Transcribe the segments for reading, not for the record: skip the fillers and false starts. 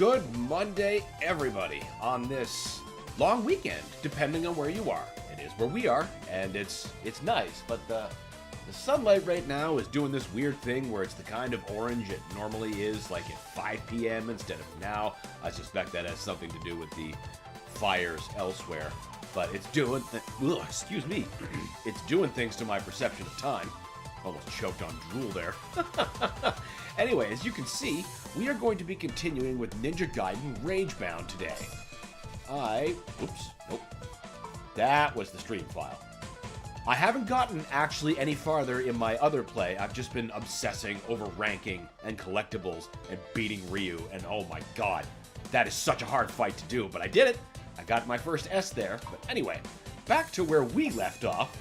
Good Monday, everybody, on this long weekend, depending on where you are. It is where we are, and it's nice, but the sunlight right now is doing this weird thing where it's the kind of orange it normally is, like at 5 p.m. instead of now. I suspect that has something to do with the fires elsewhere, but it's doing, excuse me, it's doing things to my perception of time. Almost choked on drool there. Anyway, as you can see, we are going to be continuing with Ninja Gaiden Ragebound today. Oops, nope. That was the stream file. I haven't gotten actually any farther in my other play. I've just been obsessing over ranking and collectibles and beating Ryu, and oh my god, that is such a hard fight to do, but I did it. I got my first S there, but anyway, back to where we left off.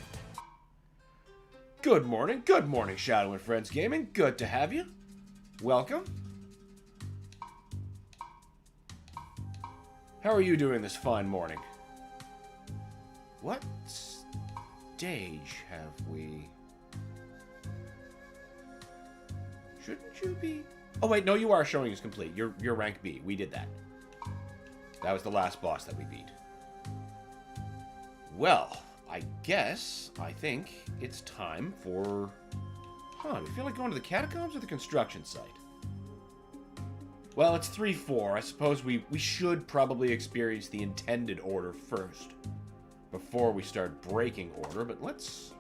Good morning, Shadow and Friends Gaming. Good to have you. Welcome. How are you doing this fine morning? What stage have we? Shouldn't you be? Oh wait, no, you are showing us complete. You're rank B. We did that. That was the last boss that we beat. Well, I think it's time for... do you feel like going to the catacombs or the construction site? Well, it's 3-4. I suppose we should probably experience the intended order first, before we start breaking order, but let's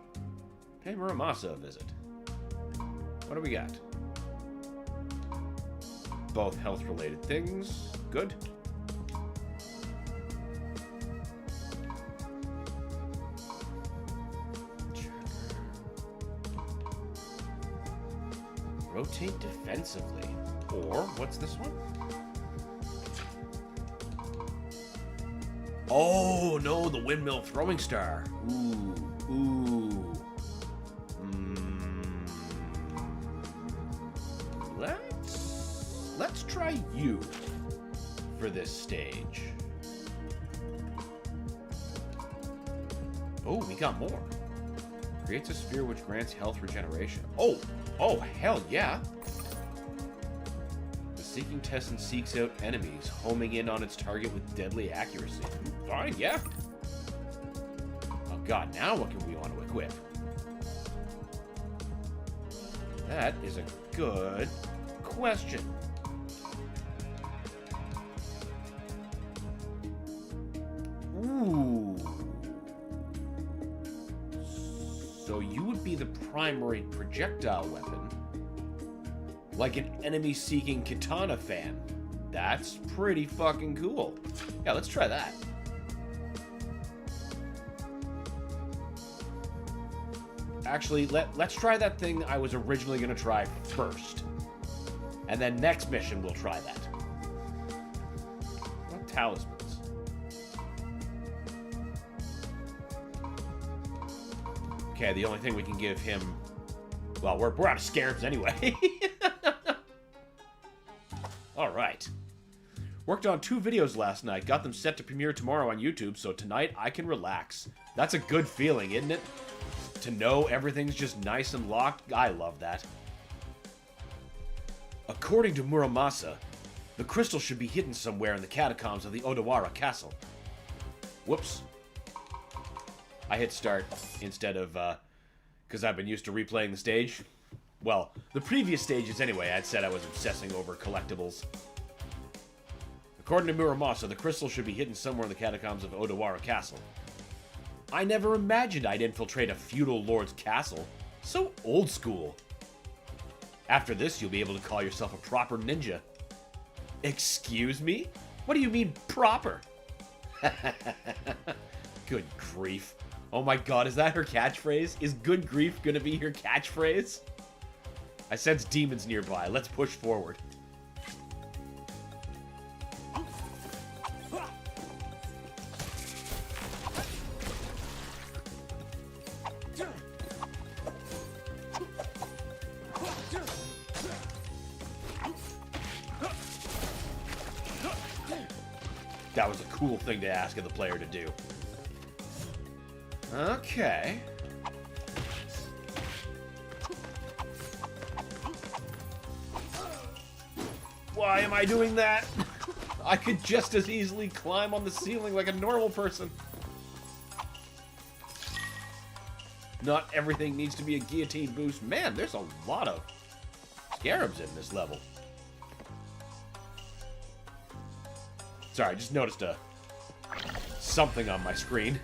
pay Muramasa a visit. What do we got? Both health-related things. Good. Rotate defensively. Or, what's this one? Oh, no, the windmill throwing star. Ooh. Let's try you for this stage. Oh, we got more. Creates a sphere which grants health regeneration. Oh, hell yeah. The seeking Tessin seeks out enemies, homing in on its target with deadly accuracy. Fine, yeah. Oh god, now what can we want to equip? That is a good question. Ooh. So you would be the primary projectile weapon, like an enemy-seeking katana fan. That's pretty fucking cool. Yeah, let's try that. Actually, let's try that thing I was originally going to try first. And then next mission, we'll try that. What talismans? Okay, the only thing we can give him... Well, we're out of scarabs anyway. Alright. Worked on 2 videos last night. Got them set to premiere tomorrow on YouTube, so tonight I can relax. That's a good feeling, isn't it? To know everything's just nice and locked. I love that. According to Muramasa, the crystal should be hidden somewhere in the catacombs of the Odawara Castle. Whoops. I hit start instead of, because I've been used to replaying the stage. Well, the previous stages anyway, I'd said I was obsessing over collectibles. According to Muramasa, the crystal should be hidden somewhere in the catacombs of Odawara Castle. I never imagined I'd infiltrate a feudal lord's castle. So old school. After this, you'll be able to call yourself a proper ninja. Excuse me? What do you mean, proper? Good grief. Oh my god, is that her catchphrase? Is good grief gonna be her catchphrase? I sense demons nearby. Let's push forward. That was a cool thing to ask of the player to do. Okay. Why am I doing that? I could just as easily climb on the ceiling like a normal person. Not everything needs to be a guillotine boost. Man, there's a lot of scarabs in this level. Sorry, I just noticed something on my screen.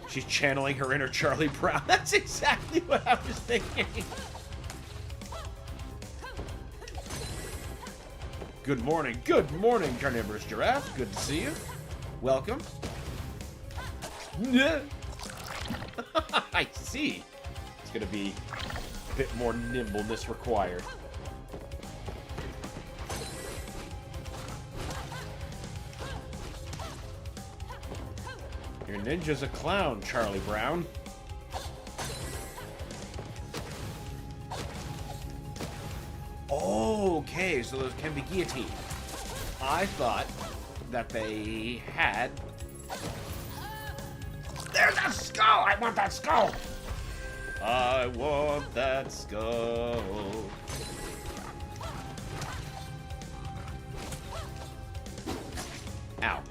She's channeling her inner Charlie Brown. That's exactly what I was thinking. Good morning, carnivorous giraffe. Good to see you. Welcome. I see. It's gonna be a bit more nimbleness required. Your ninja's a clown, Charlie Brown. Okay, so those can be guillotined. I thought that they had... There's a skull! I want that skull! I want that skull. Ow.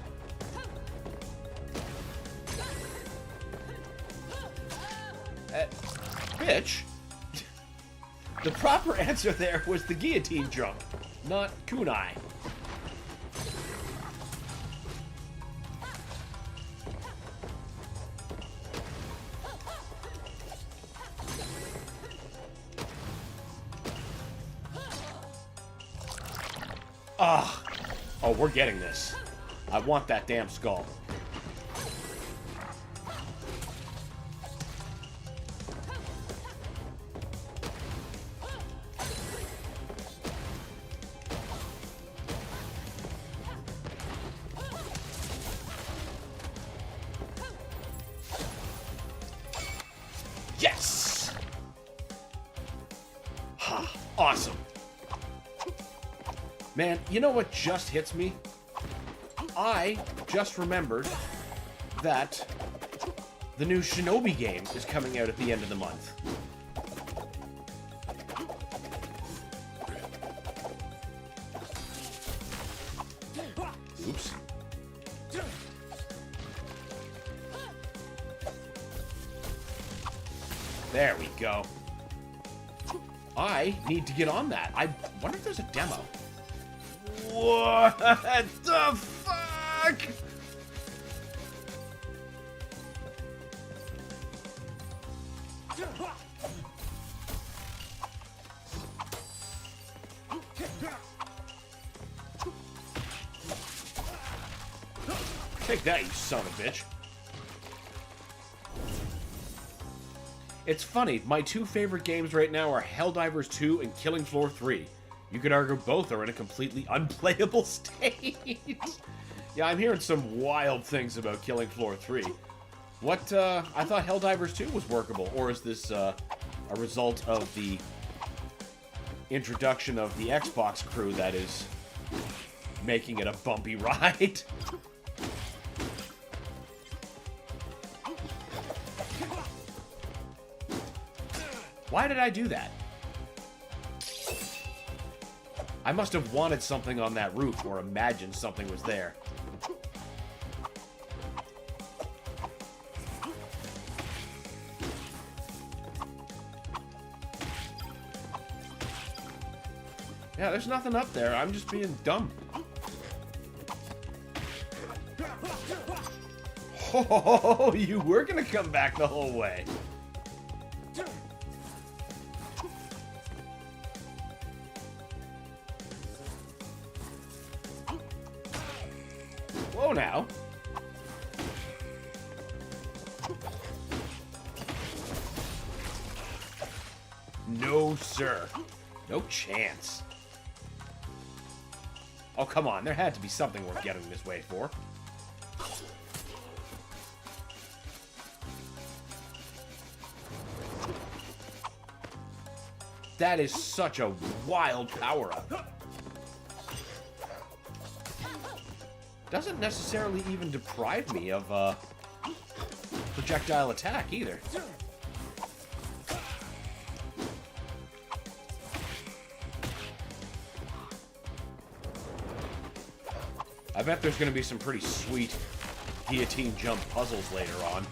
Bitch. The proper answer there was the guillotine jump, not kunai. Ugh. Oh, we're getting this. I want that damn skull. Yes! Ha, awesome. Man, you know what just hits me? I just remembered that the new Shinobi game is coming out at the end of the month. Oops. There we go. I need to get on that. I wonder if there's a demo. What the fuck? Take that, you son of a bitch. It's funny, my two favorite games right now are Helldivers 2 and Killing Floor 3. You could argue both are in a completely unplayable state. Yeah, I'm hearing some wild things about Killing Floor 3. What, I thought Helldivers 2 was workable, or is this, a result of the introduction of the Xbox crew that is making it a bumpy ride? Why did I do that? I must have wanted something on that roof or imagined something was there. Yeah, there's nothing up there. I'm just being dumb. Oh, you were gonna come back the whole way. Whoa now. No, sir. No chance. Oh, come on. There had to be something worth getting this way for. That is such a wild power-up. Doesn't necessarily even deprive me of projectile attack either. I bet there's going to be some pretty sweet guillotine jump puzzles later on.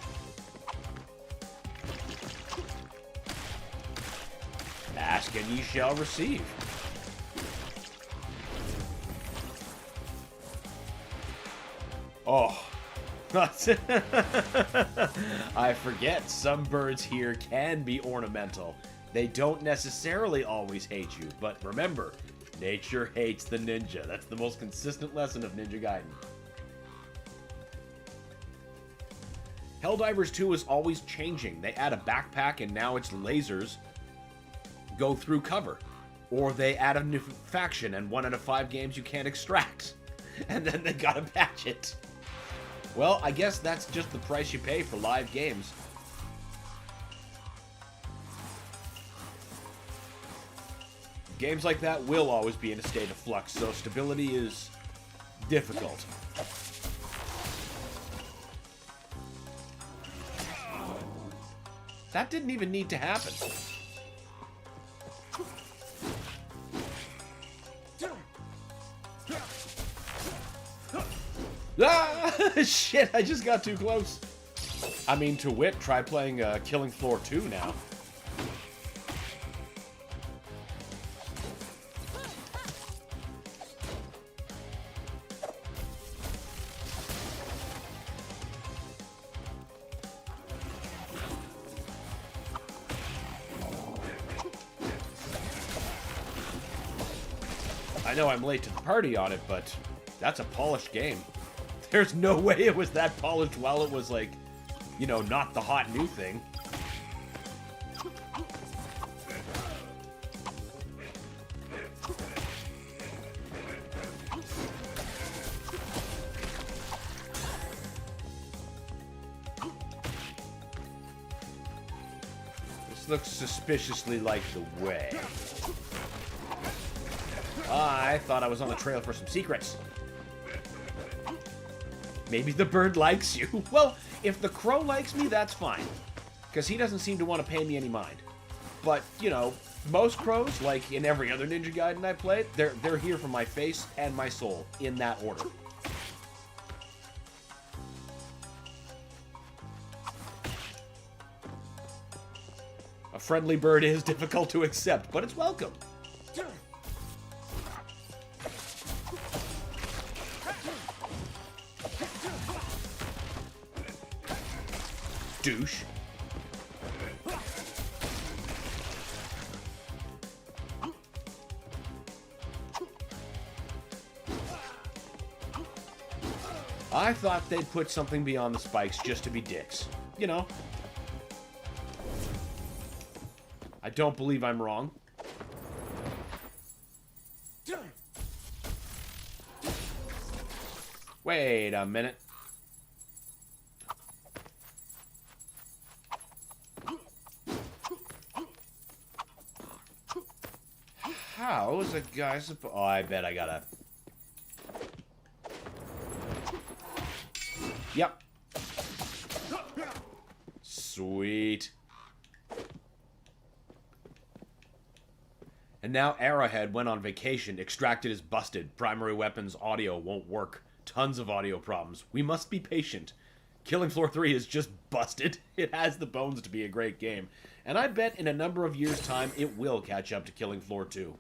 Ask and ye shall receive. Oh. I forget, some birds here can be ornamental. They don't necessarily always hate you, but remember, nature hates the ninja. That's the most consistent lesson of Ninja Gaiden. Helldivers 2 is always changing. They add a backpack and now it's lasers go through cover. Or they add a new faction and 1 out of 5 games you can't extract. And then they gotta patch it. Well, I guess that's just the price you pay for live games. Games like that will always be in a state of flux, so stability is difficult. That didn't even need to happen. Ah! Shit, I just got too close. I mean, to wit, try playing Killing Floor 2 now. I know I'm late to the party on it, but that's a polished game. There's no way it was that polished while it was, like, you know, not the hot new thing. This looks suspiciously like the way. I thought I was on the trail for some secrets. Maybe the bird likes you. Well, if the crow likes me, that's fine. Because he doesn't seem to want to pay me any mind. But, you know, most crows, like in every other Ninja Gaiden I played, they're here for my face and my soul, in that order. A friendly bird is difficult to accept, but it's welcome. Douche. I thought they'd put something beyond the spikes just to be dicks. You know. I don't believe I'm wrong. Wait a minute. How is a guy supposed... Oh, I bet I gotta... Yep. Sweet. And now Arrowhead went on vacation. Extracted is busted. Primary weapons audio won't work. Tons of audio problems. We must be patient. Killing Floor 3 is just busted. It has the bones to be a great game. And I bet in a number of years' time, it will catch up to Killing Floor 2.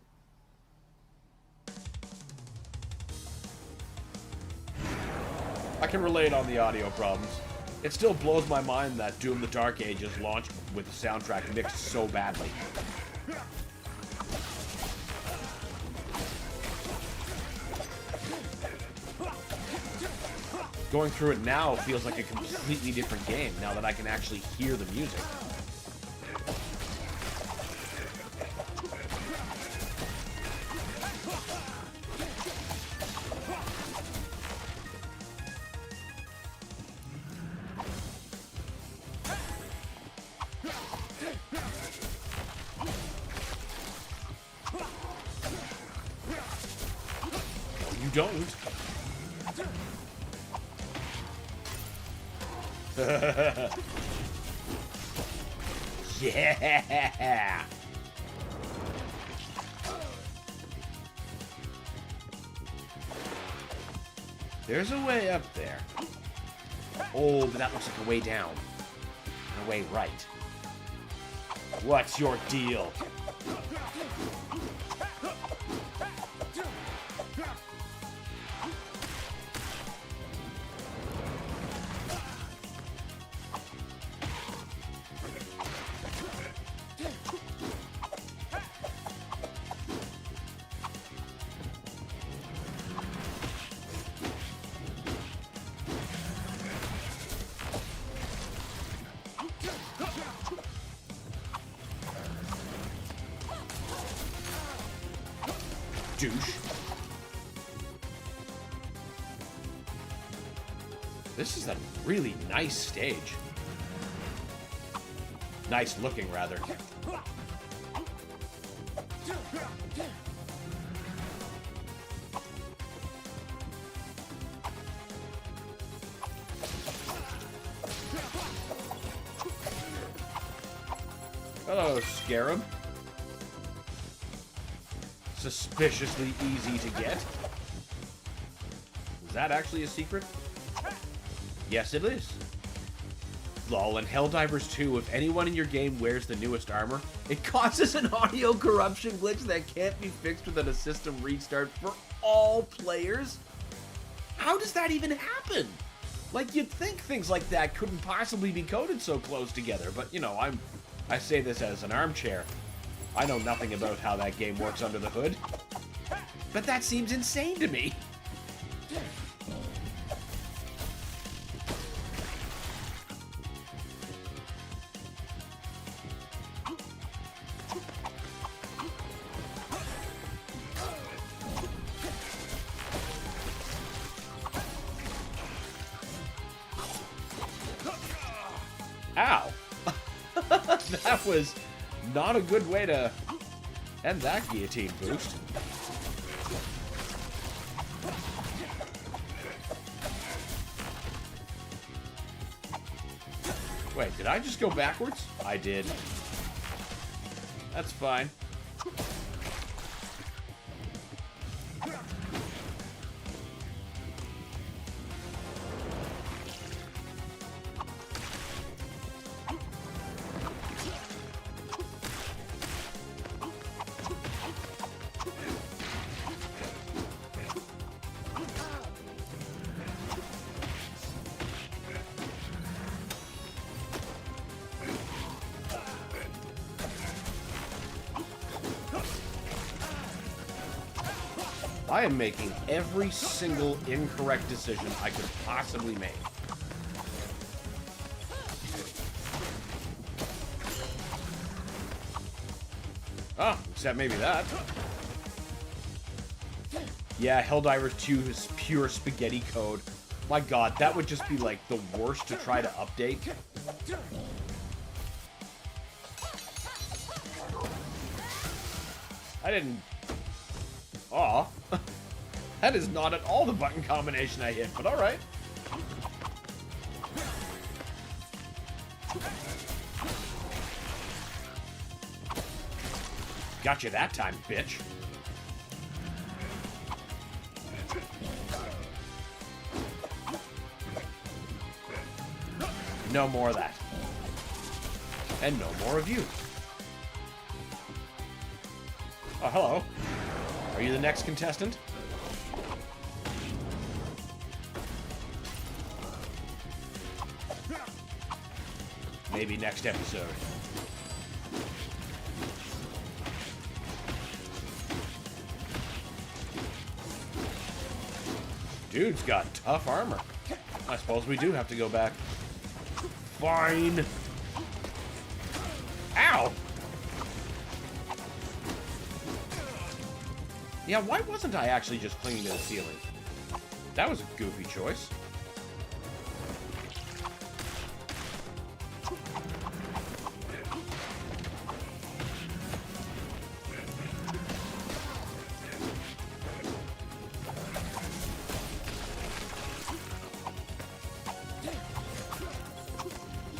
I can relate on the audio problems. It still blows my mind that Doom the Dark Ages launched with the soundtrack mixed so badly. Going through it now feels like a completely different game now that I can actually hear the music. You don't. Yeah. There's a way up there. Oh, but that looks like a way down. And a way right. What's your deal? Douche. This is a really nice stage. Nice looking, rather. Hello, Scarab. Suspiciously easy to get. Is that actually a secret? Yes, it is. Lol, in Helldivers 2, if anyone in your game wears the newest armor, it causes an audio corruption glitch that can't be fixed without a system restart for all players? How does that even happen? Like, you'd think things like that couldn't possibly be coded so close together, but, you know, I say this as an armchair. I know nothing about how that game works under the hood. But that seems insane to me. Ow! That was not a good way to end that guillotine boost. Wait, did I just go backwards? I did. That's fine. I am making every single incorrect decision I could possibly make. Oh, except maybe that. Yeah, Helldivers 2 is pure spaghetti code. My god, that would just be like the worst to try to update. I didn't... Aw. That is not at all the button combination I hit, but alright. Got you that time, bitch. No more of that. And no more of you. Oh, hello. Are you the next contestant? Maybe next episode. Dude's got tough armor. I suppose we do have to go back. Fine. Ow! Yeah, why wasn't I actually just clinging to the ceiling? That was a goofy choice.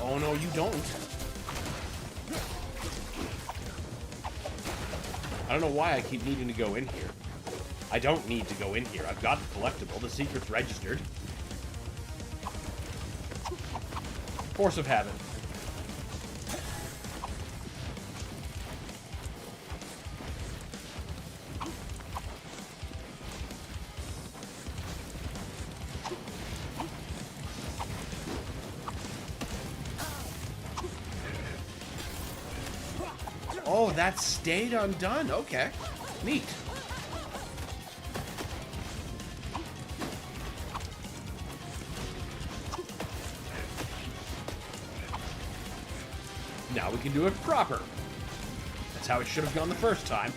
Oh no, you don't. I don't know why I keep needing to go in here. I don't need to go in here. I've got the collectible. The secret's registered. Force of habit. Oh, that stayed undone. Okay. Neat. Now we can do it proper. That's how it should have gone the first time.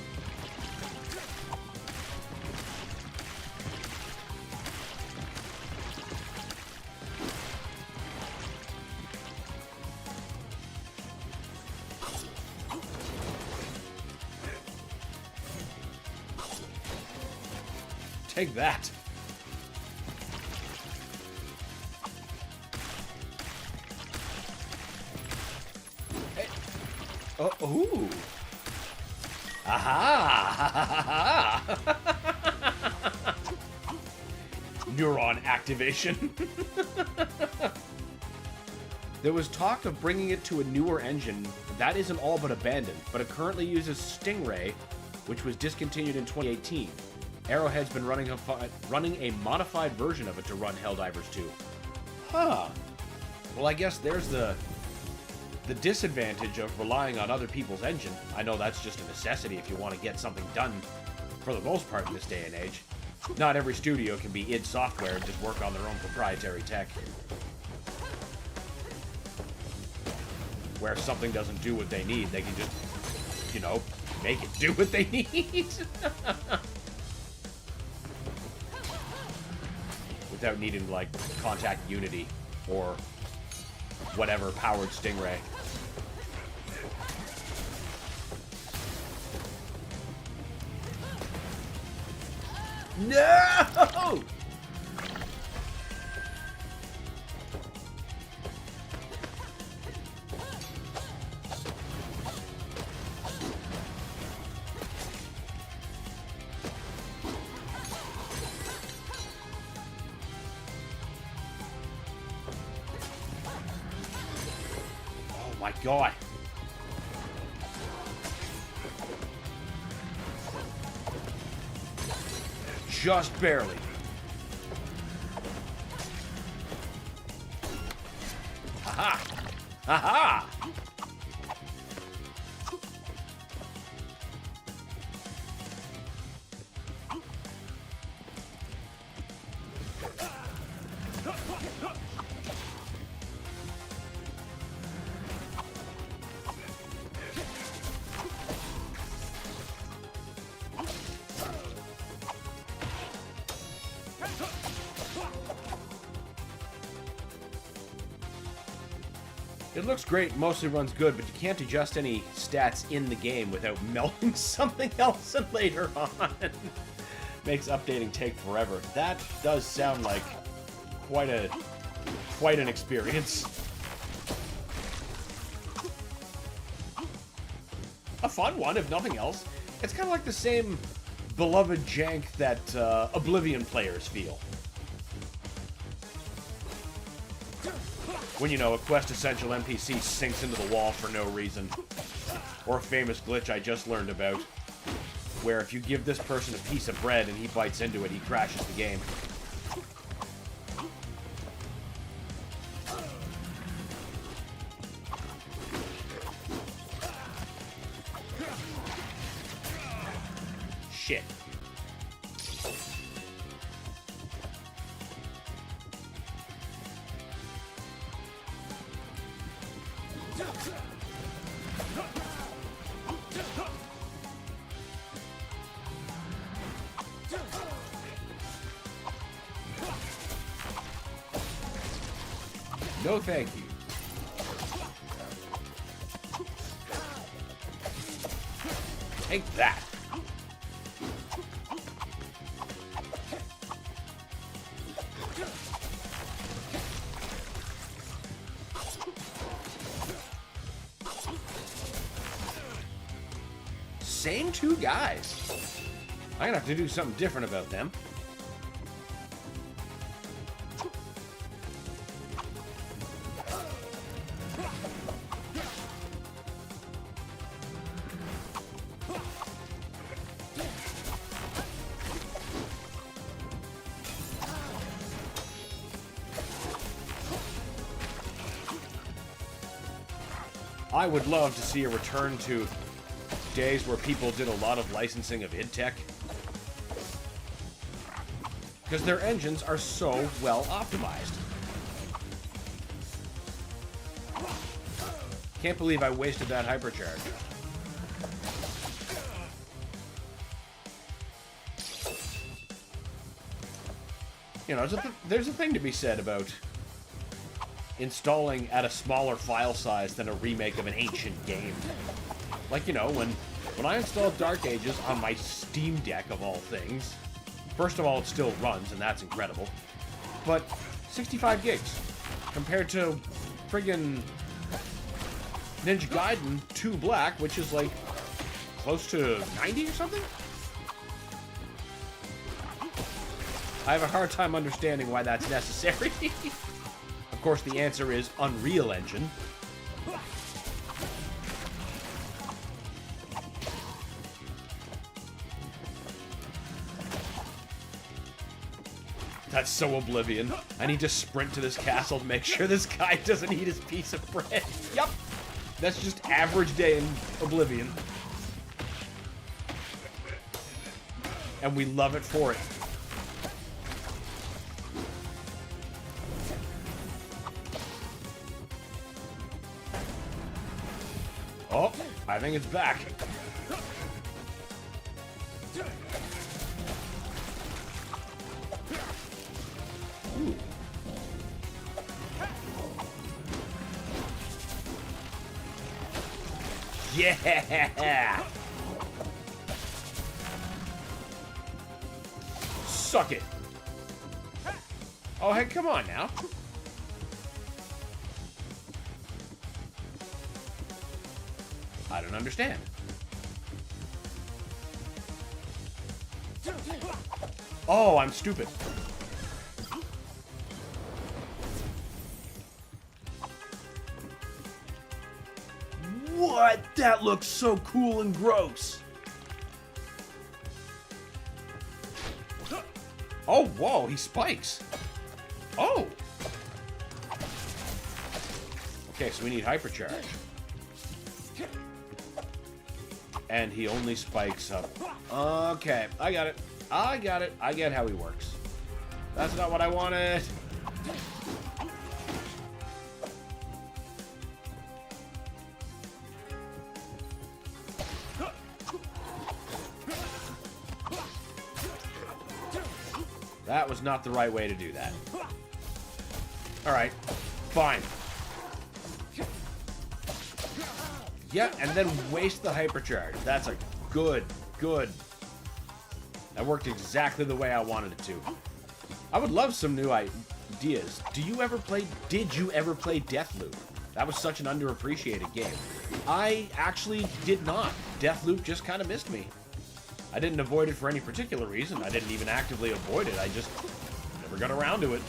Take that. Hey. Oh, ooh. Aha! Neuron activation. There was talk of bringing it to a newer engine. That isn't all but abandoned, but it currently uses Stingray, which was discontinued in 2018. Arrowhead's been running a modified version of it to run Helldivers 2. Huh. Well, I guess there's the disadvantage of relying on other people's engine. I know that's just a necessity if you want to get something done for the most part in this day and age. Not every studio can be id Software and just work on their own proprietary tech. Where if something doesn't do what they need, they can just, you know, make it do what they need. Without needing to, like, contact Unity or whatever powered Stingray. No! My God. Just barely. Aha! Aha! It looks great, mostly runs good, but you can't adjust any stats in the game without melting something else and later on. Makes updating take forever. That does sound like quite an experience. A fun one, if nothing else. It's kind of like the same beloved jank that Oblivion players feel. When, you know, a Quest Essential NPC sinks into the wall for no reason. Or a famous glitch I just learned about, where if you give this person a piece of bread and he bites into it, he crashes the game. Shit. No thank you. Take that. Same two guys. I'm gonna have to do something different about them. I would love to see a return to days where people did a lot of licensing of id Tech. Because their engines are so well optimized. Can't believe I wasted that hypercharge. You know, there's a thing to be said about installing at a smaller file size than a remake of an ancient game. Like, you know, when I installed Dark Ages on my Steam Deck, of all things, first of all, it still runs, and that's incredible. But 65 gigs compared to friggin' Ninja Gaiden 2 Black, which is like close to 90 or something? I have a hard time understanding why that's necessary. Of course, the answer is Unreal Engine. That's so Oblivion. I need to sprint to this castle to make sure this guy doesn't eat his piece of bread. Yup. That's just average day in Oblivion. And we love it for it. Oh, I think it's back. Ooh. Yeah! Suck it. Oh, hey, come on now. I don't understand. Oh, I'm stupid. What? That looks so cool and gross. Oh, whoa, he spikes. Oh. Okay, so we need hypercharge. And he only spikes up. Okay, I got it. I got it. I get how he works. That's not what I wanted. That was not the right way to do that. Alright, fine. Yeah, and then waste the hypercharge. That's a good. That worked exactly the way I wanted it to. I would love some new ideas. Did you ever play Deathloop? That was such an underappreciated game. I actually did not. Deathloop just kind of missed me. I didn't avoid it for any particular reason. I didn't even actively avoid it. I just never got around to it.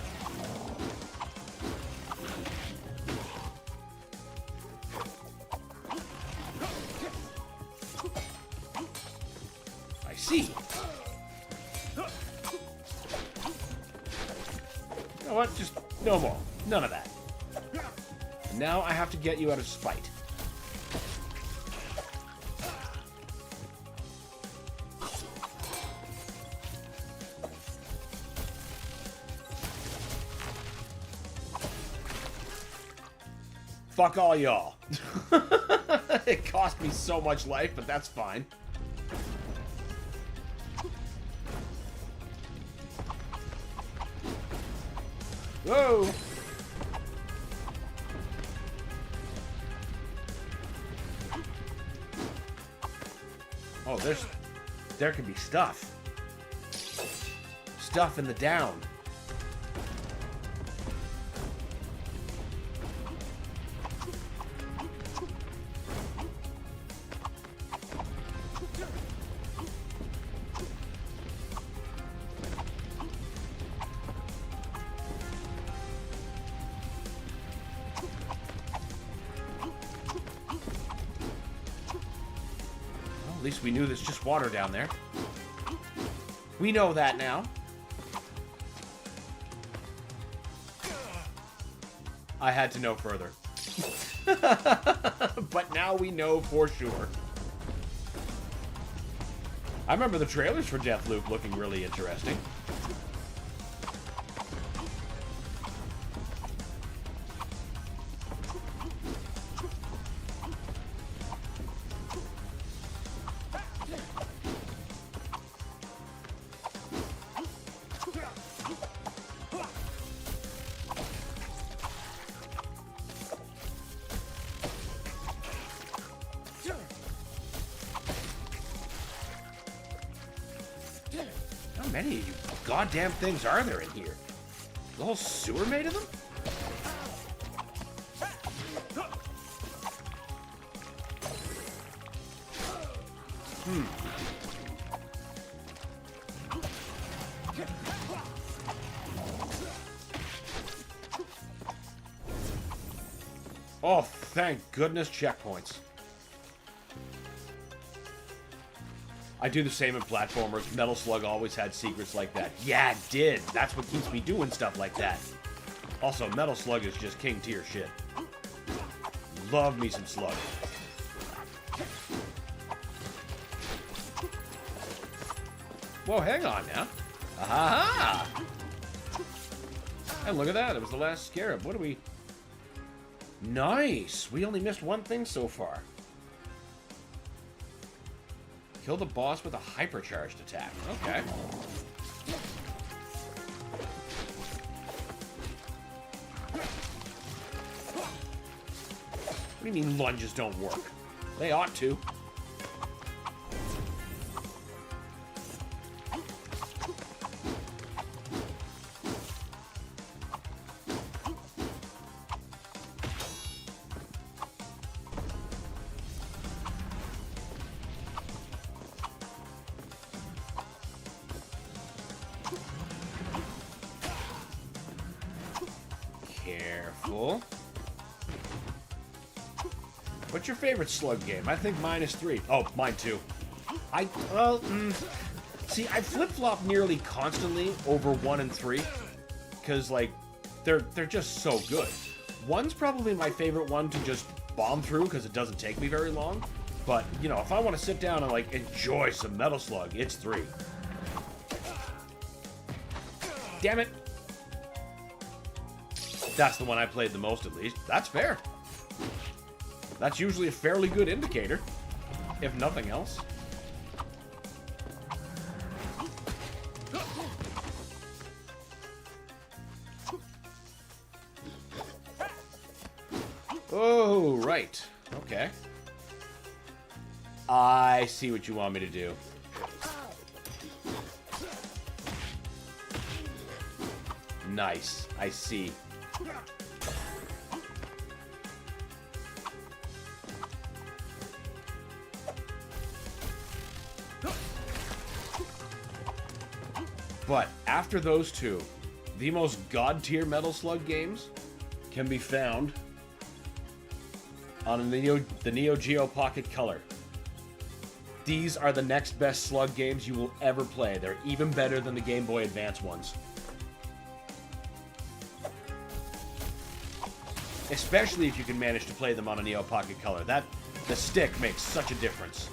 I see. You know what? Just no more. None of that. And now I have to get you out of spite. Fuck all y'all. It cost me so much life, but that's fine. Whoa! Oh, there can be stuff. Stuff in the down. least we knew there's just water down there. We know that now. I had to know further. But now we know for sure. I remember the trailers for Deathloop looking really interesting. How many of you goddamn things are there in here? The whole sewer made of them? Oh, thank goodness, checkpoints. I do the same in platformers. Metal Slug always had secrets like that. Yeah, it did. That's what keeps me doing stuff like that. Also, Metal Slug is just king tier shit. Love me some Slug. Whoa, hang on now. Aha! And look at that. It was the last scarab. What do we... Nice! We only missed one thing so far. Kill the boss with a hypercharged attack. Okay. What do you mean lunges don't work? They ought to. Careful. What's your favorite Slug game? I think mine is 3. Oh, mine too. See, I flip-flop nearly constantly over 1 and 3. Because, like, they're just so good. 1's probably my favorite one to just bomb through because it doesn't take me very long. But, you know, if I want to sit down and, like, enjoy some Metal Slug, it's 3. Damn it. That's the one I played the most, at least. That's fair. That's usually a fairly good indicator, if nothing else. Oh, right. Okay. I see what you want me to do. Nice. I see. But after those two, the most god-tier Metal Slug games can be found on the Neo Geo Pocket Color. These are the next best Slug games you will ever play. They're even better than the Game Boy Advance ones. Especially if you can manage to play them on a Neo Pocket Color. The stick makes such a difference.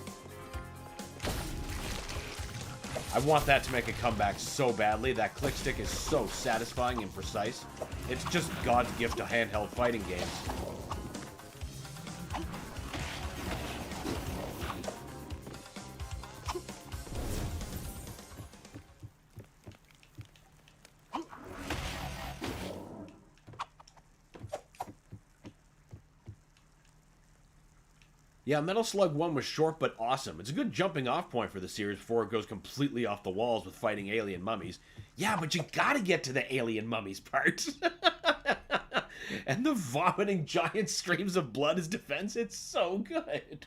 I want that to make a comeback so badly. That click stick is so satisfying and precise. It's just God's gift to handheld fighting games. Yeah, Metal Slug 1 was short but awesome. It's a good jumping off point for the series before it goes completely off the walls with fighting alien mummies. Yeah, but you gotta get to the alien mummies part. And the vomiting giant streams of blood as defense, it's so good.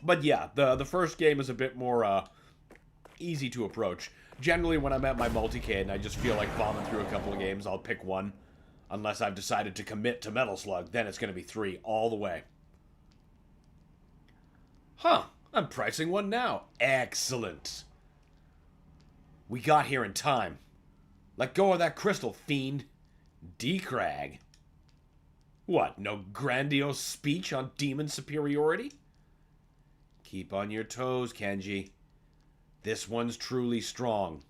But yeah, the first game is a bit more easy to approach. Generally, when I'm at my multicade and I just feel like bombing through a couple of games, I'll pick one. Unless I've decided to commit to Metal Slug, then it's going to be 3 all the way. Huh. I'm pricing one now. Excellent. We got here in time. Let go of that crystal, fiend. D-Crag. What, no grandiose speech on demon superiority? Keep on your toes, Kenji. This one's truly strong.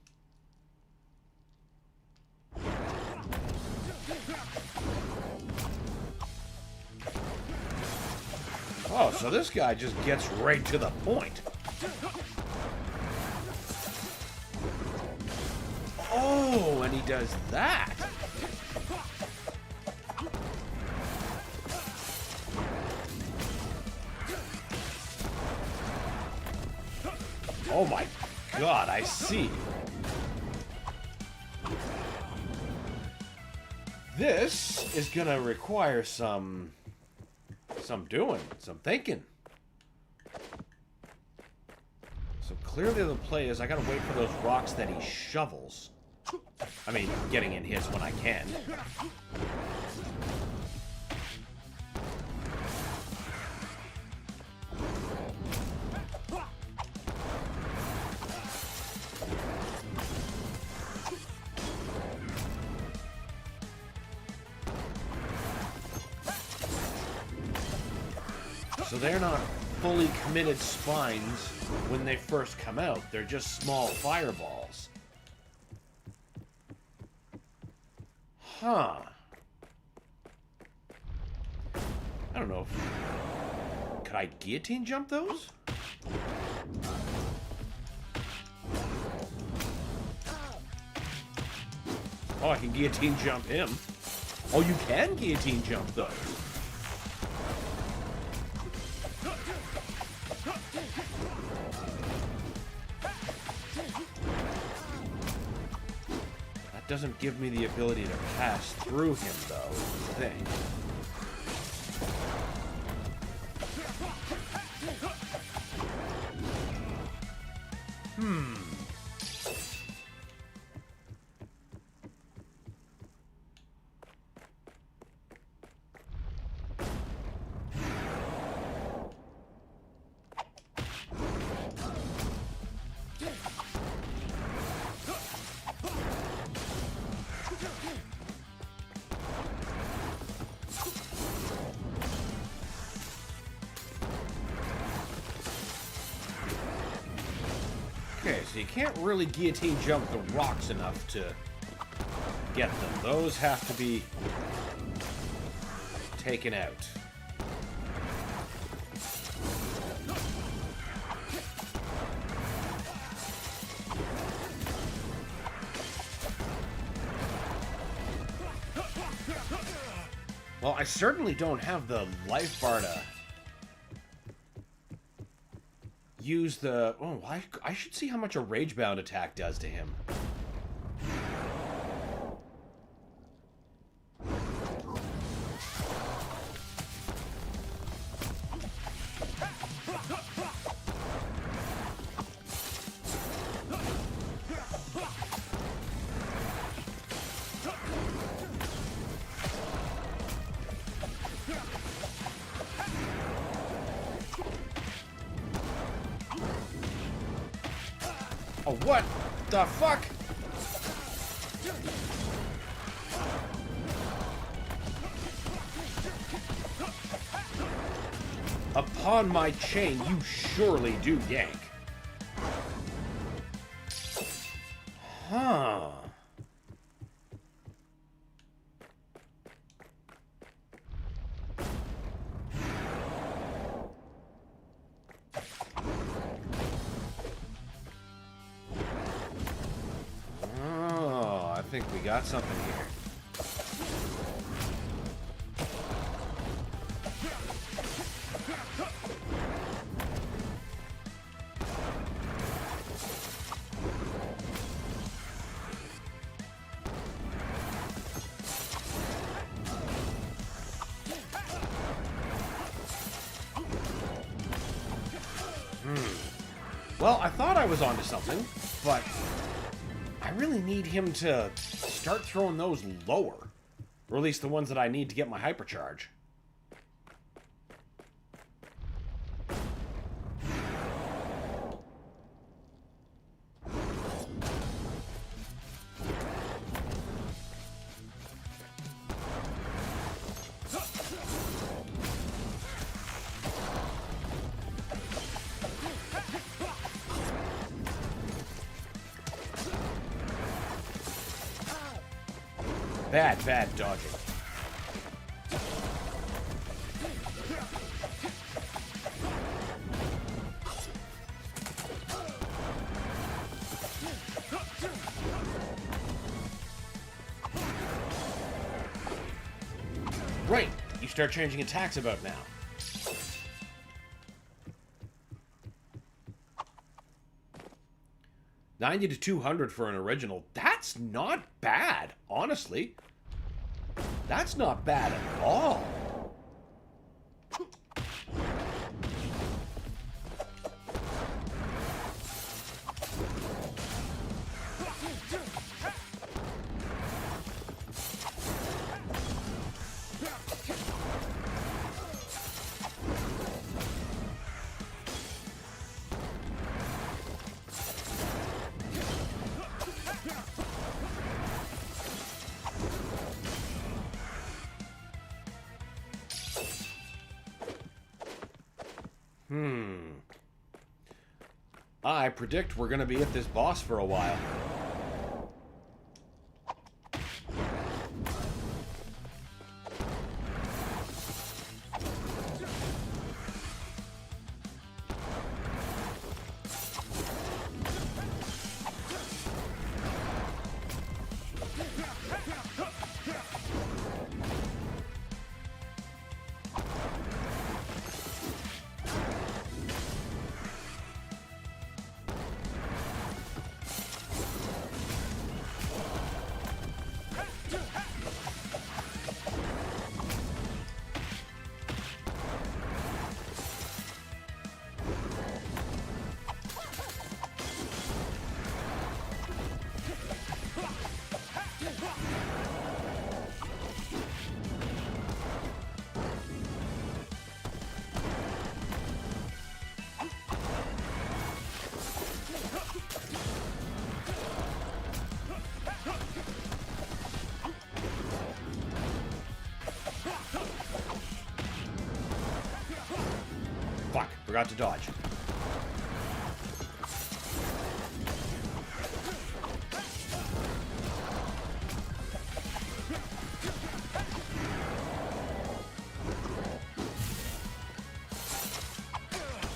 Oh, so this guy just gets right to the point. Oh, and he does that. Oh my god, I see. This is gonna require some doing, some thinking. So clearly the play is I gotta wait for those rocks that he shovels. I mean, getting in hits when I can. So they're not fully committed spines when they first come out. They're just small fireballs. Huh. I don't know if... Could I guillotine jump those? Oh, I can guillotine jump him. Oh, you can guillotine jump those. That doesn't give me the ability to pass through him, though, is the thing. Okay, so you can't really guillotine jump the rocks enough to get them. Those have to be taken out. Well, I certainly don't have the life bar to use the... Oh, I should see how much a Ragebound attack does to him. Oh, what the fuck? Upon my chain, you surely do yank. Huh. I think we got something here. Well, I thought I was onto something, but I really need him to start throwing those lower. Or at least the ones that I need to get my hypercharge. Bad dodging. Right, you start changing attacks about now. $90 to $200 for an original. That's not bad, honestly. That's not bad at all. I predict we're gonna be at this boss for a while. Fuck, forgot to dodge.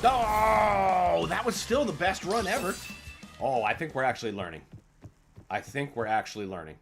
Oh, that was still the best run ever. Oh, I think we're actually learning. I think we're actually learning.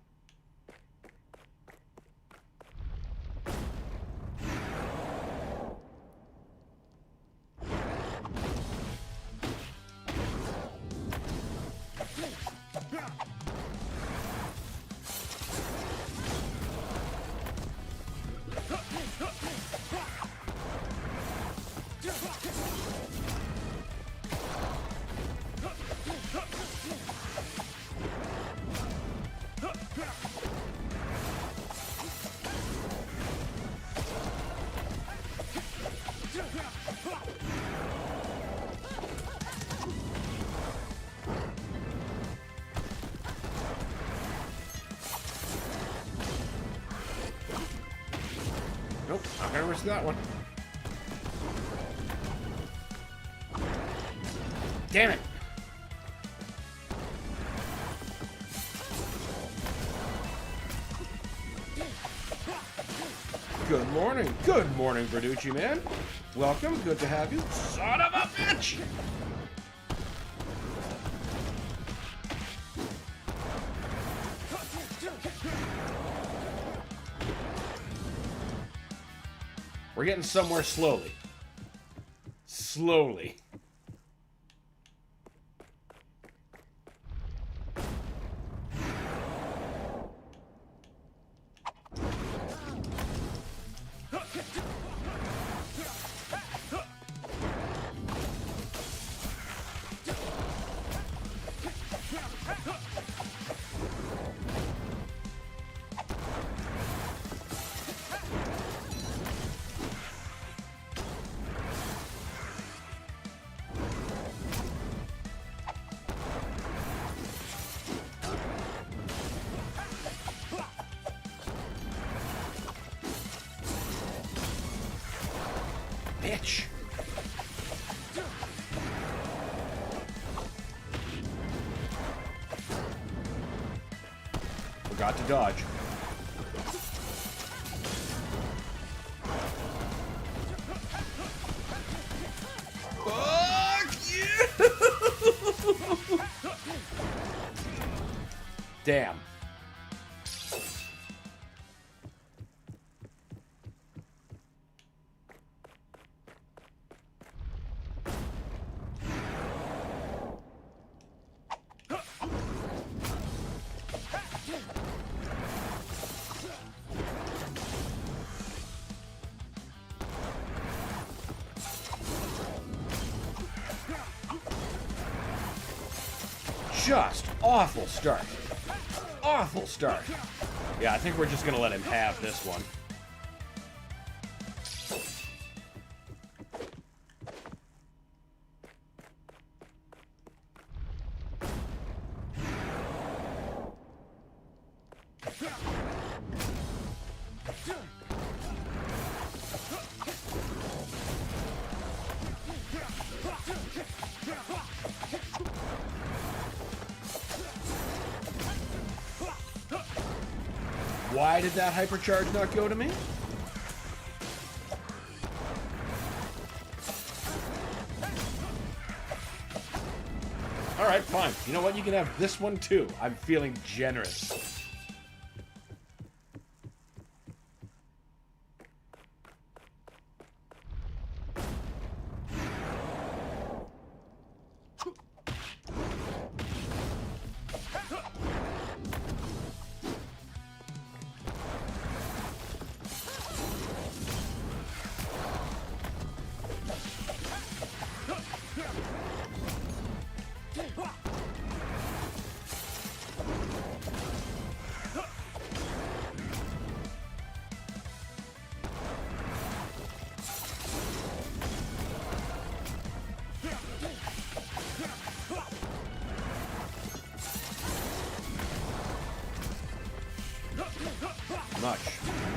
Nope, not gonna risk that one. Damn it! Good morning, Verducci man. Welcome, good to have you. Son of a bitch! We're getting somewhere slowly. Slowly. Bitch. Forgot to dodge. Damn. Just awful start. Awful start. Yeah, I think we're just gonna let him have this one. Why did that hypercharge not go to me? Alright, fine. You know what? You can have this one too. I'm feeling generous.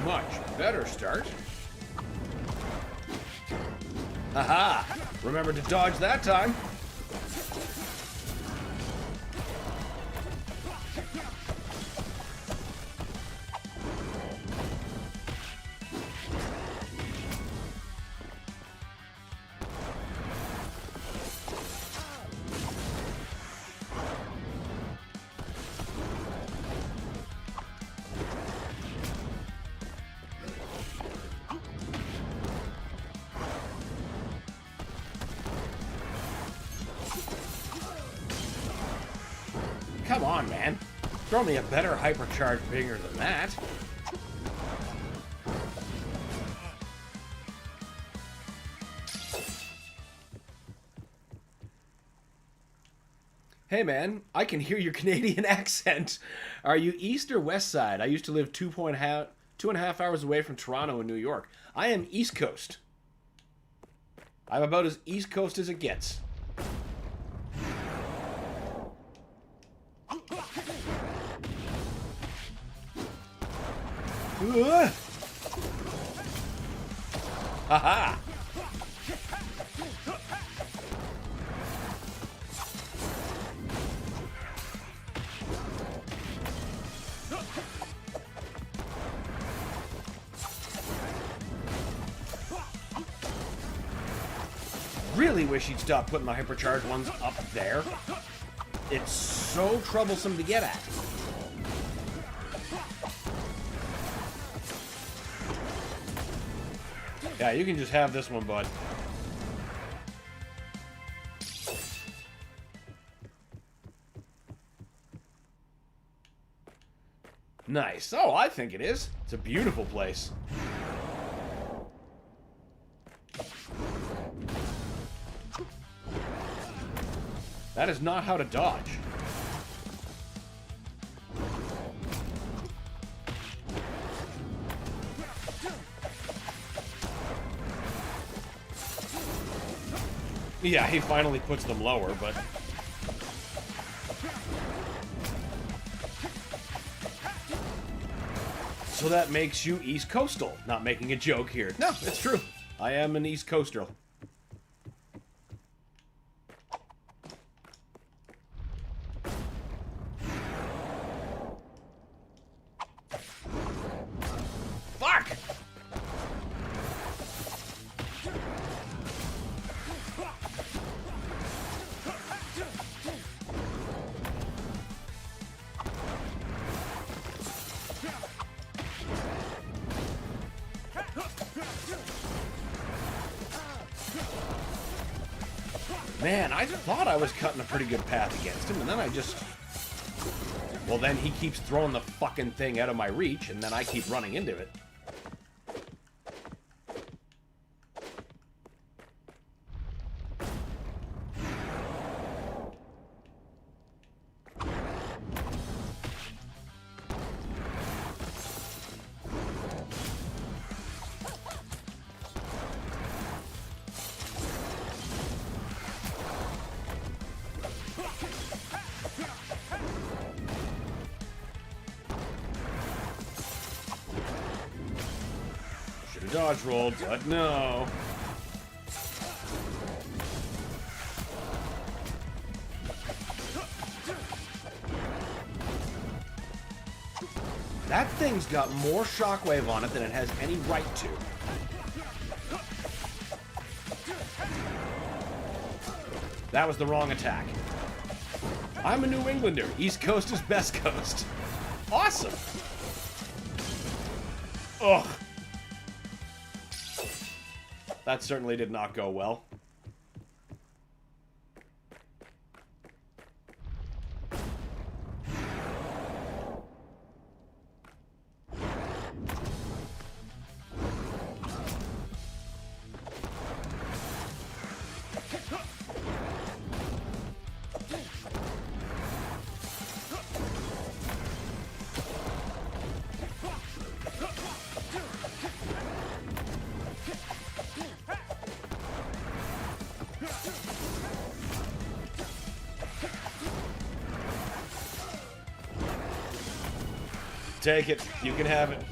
Much better start. Haha! Remember to dodge that time. Come on, man. Throw me a better hypercharge bigger than that. Hey, man, I can hear your Canadian accent. Are you East or West Side? I used to live 2.5 hours away from Toronto in New York. I am East Coast. I'm about as East Coast as it gets. Haha! Really wish he'd stop putting the hypercharged ones up there. It's so troublesome to get at. Yeah, you can just have this one, bud. Nice. Oh, I think it is. It's a beautiful place. That is not how to dodge. Yeah, he finally puts them lower, but... So that makes you East Coastal. Not making a joke here. No, it's true. I am an East Coaster. Fuck! Man, I just thought I was cutting a pretty good path against him, and then I just... Well, then he keeps throwing the fucking thing out of my reach, and then I keep running into it. Dodge rolled, but no. That thing's got more shockwave on it than it has any right to. That was the wrong attack. I'm a New Englander. East Coast is best coast. Awesome. Ugh. That certainly did not go well. Take it. You can have it.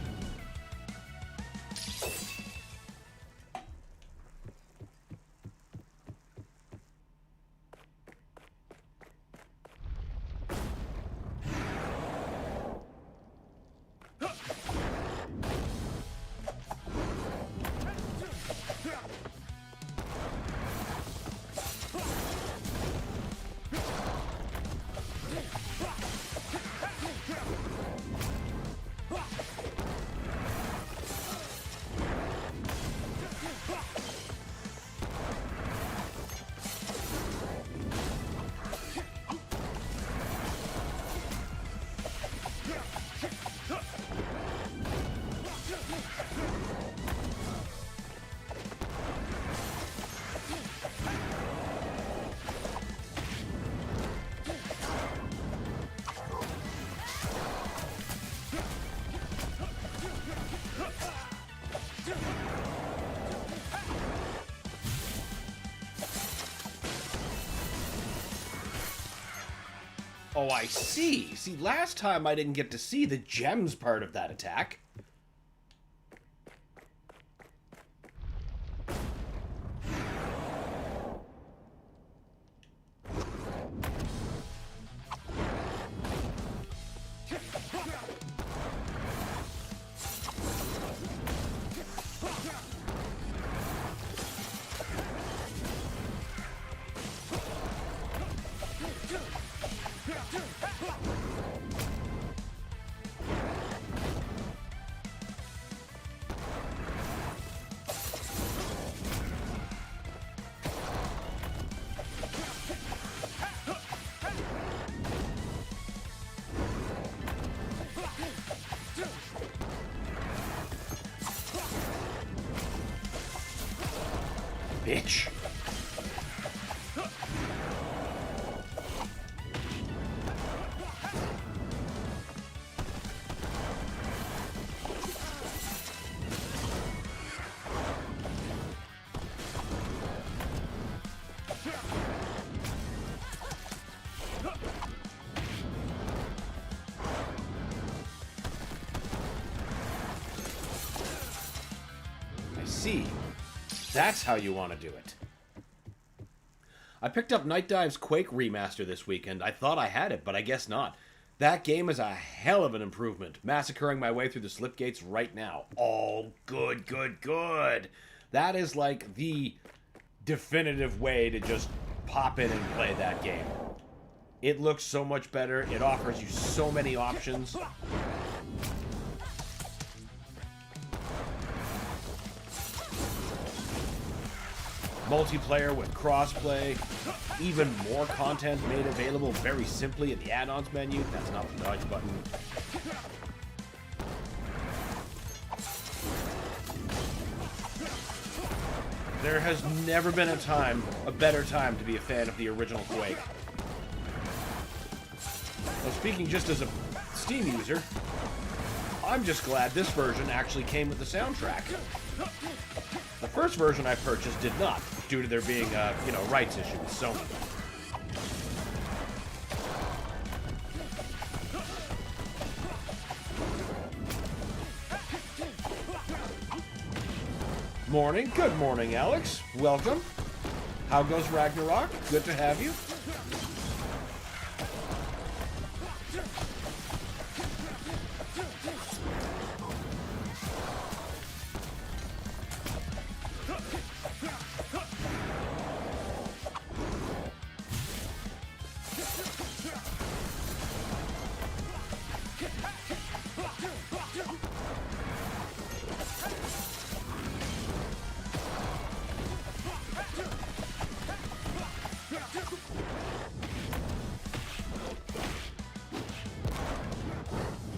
Oh, I see. See, last time I didn't get to see the gems part of that attack. Bitch. I see. That's how you want to do it. I picked up Night Dive's Quake remaster this weekend. I thought I had it, but I guess not. That game is a hell of an improvement. Massacring my way through the slip gates right now. All good, good, good. That is like the definitive way to just pop in and play that game. It looks so much better. It offers you so many options. multiplayer with crossplay, even more content made available very simply in the add-ons menu. That's not the dodge button. There has never been a better time to be a fan of the original Quake. Well, speaking just as a Steam user, I'm just glad this version actually came with the soundtrack. The first version I purchased did not, due to there being, rights issue with Sony. Morning. Good morning, Alex. Welcome. How goes Ragnarok? Good to have you.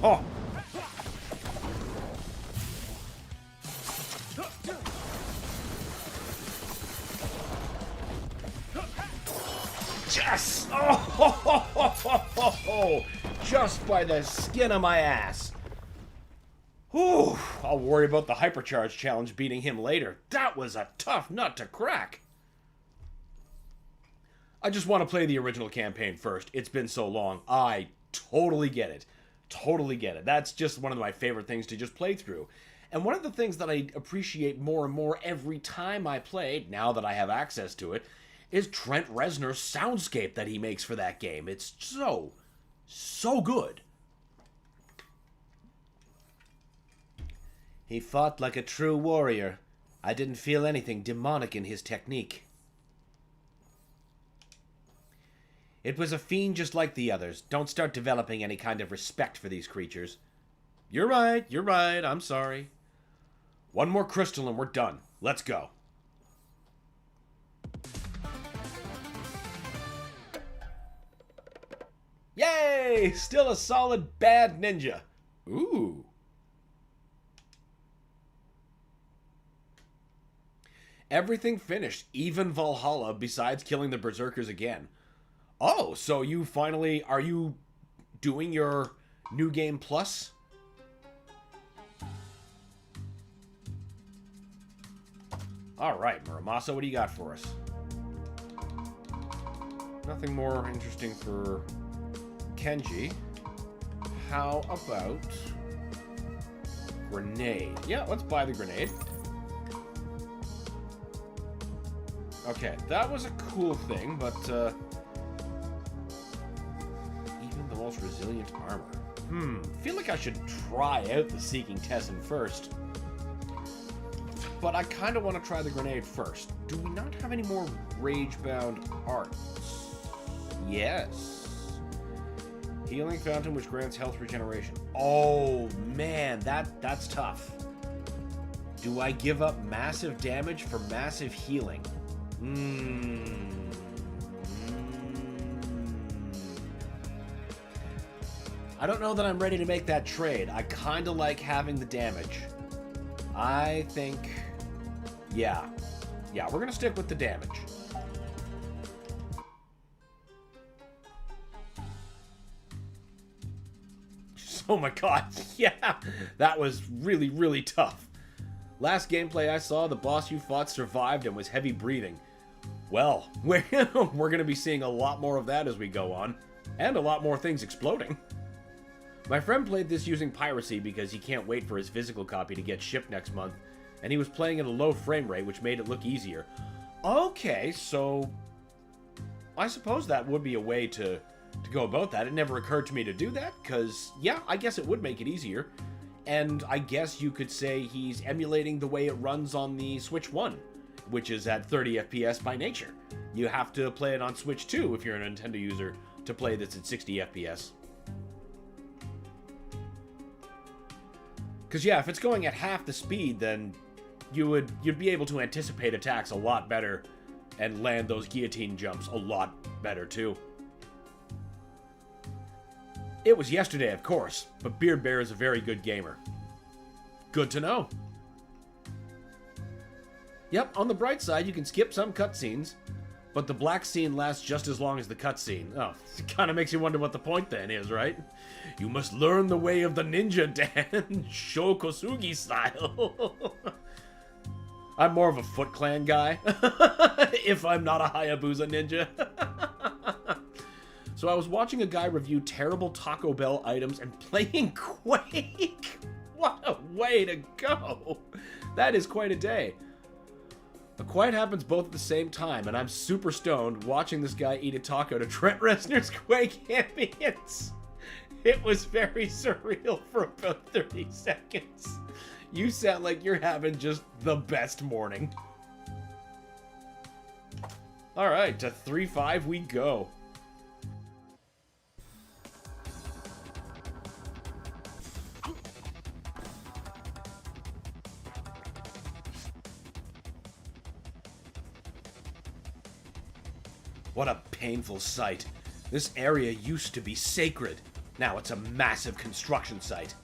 Oh! Yes! Oh! Just by the skin of my ass. Whew! I'll worry about the hypercharge challenge beating him later. That was a tough nut to crack. I just want to play the original campaign first. It's been so long. I totally get it. Totally get it. That's just one of my favorite things to just play through. And one of the things that I appreciate more and more every time I play, now that I have access to it, is Trent Reznor's soundscape that he makes for that game. It's so good. He fought like a true warrior. I didn't feel anything demonic in his technique. It was a fiend just like the others. Don't start developing any kind of respect for these creatures. You're right, I'm sorry. One more crystal and we're done. Let's go. Yay! Still a solid bad ninja. Ooh. Everything finished, even Valhalla, besides killing the Berserkers again. Oh, so you finally... Are you doing your New Game Plus? Alright, Muramasa, what do you got for us? Nothing more interesting for Kenji. How about... Grenade? Yeah, let's buy the grenade. Okay, that was a cool thing, but... most resilient armor. Feel like I should try out the Seeking Tessin first. But I kind of want to try the grenade first. Do we not have any more Ragebound arts? Yes. Healing Fountain, which grants health regeneration. Oh, man, that's tough. Do I give up massive damage for massive healing? I don't know that I'm ready to make that trade. I kind of like having the damage. I think... Yeah, we're going to stick with the damage. Oh my god, yeah! That was really, really tough. Last gameplay I saw, the boss you fought survived and was heavy breathing. Well, we're going to be seeing a lot more of that as we go on. And a lot more things exploding. My friend played this using piracy because he can't wait for his physical copy to get shipped next month, and he was playing at a low frame rate, which made it look easier. Okay, so I suppose that would be a way to go about that. It never occurred to me to do that, because, yeah, I guess it would make it easier. And I guess you could say he's emulating the way it runs on the Switch 1, which is at 30 FPS by nature. You have to play it on Switch 2 if you're a Nintendo user to play this at 60 FPS. Because, yeah, if it's going at half the speed, then you'd be able to anticipate attacks a lot better and land those guillotine jumps a lot better too. It was yesterday, of course, but Beard Bear is a very good gamer. Good to know. Yep, on the bright side, you can skip some cutscenes, but the black scene lasts just as long as the cutscene. Oh, it kind of makes you wonder what the point then is, right? You must learn the way of the ninja dance, Shokosugi style. I'm more of a Foot Clan guy, if I'm not a Hayabusa ninja. So I was watching a guy review terrible Taco Bell items and playing Quake. What a way to go. That is quite a day. But quite happens both at the same time, and I'm super stoned watching this guy eat a taco to Trent Reznor's Quake ambience. It was very surreal for about 30 seconds. You sound like you're having just the best morning. Alright, to 3-5 we go. What a painful sight. This area used to be sacred. Now it's a massive construction site.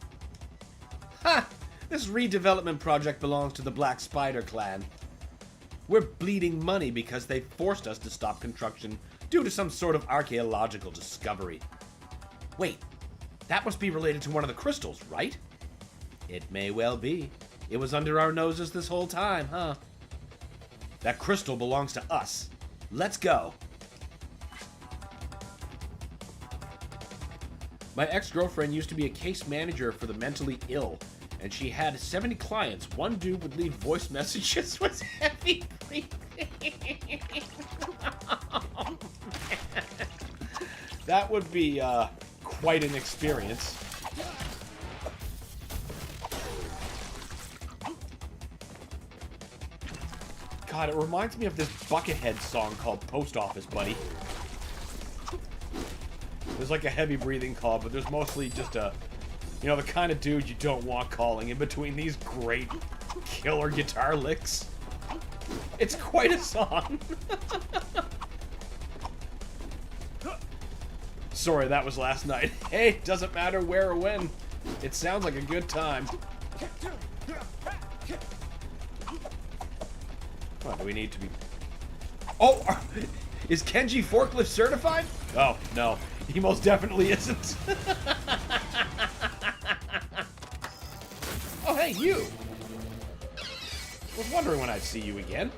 Ha! This redevelopment project belongs to the Black Spider clan. We're bleeding money because they forced us to stop construction due to some sort of archaeological discovery. Wait, that must be related to one of the crystals, right? It may well be. It was under our noses this whole time, huh? That crystal belongs to us. Let's go. My ex-girlfriend used to be a case manager for the mentally ill, and she had 70 clients. One dude would leave voice messages with heavy breathing. Oh, man. That would be quite an experience. God, it reminds me of this Buckethead song called Post Office Buddy. There's like a heavy breathing call, but there's mostly just a, you know, the kind of dude you don't want calling in between these great killer guitar licks. It's quite a song. Sorry, that was last night. Hey, doesn't matter where or when. It sounds like a good time. What do we need to be... Oh! Is Kenji forklift certified? Oh, no. He most definitely isn't. Oh, hey, you! Was wondering when I'd see you again.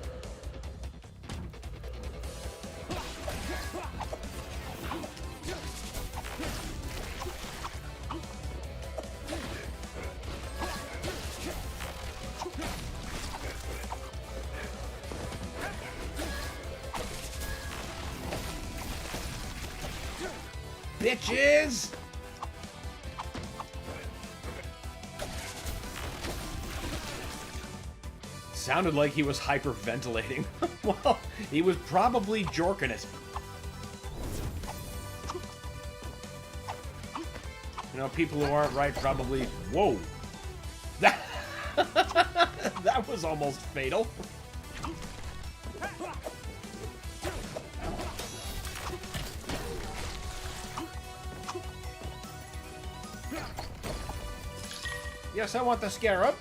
Bitches! Sounded like he was hyperventilating. Well, he was probably jorking it. You know, people who aren't right probably... Whoa! That, that was almost fatal. Yes, I want the scarab.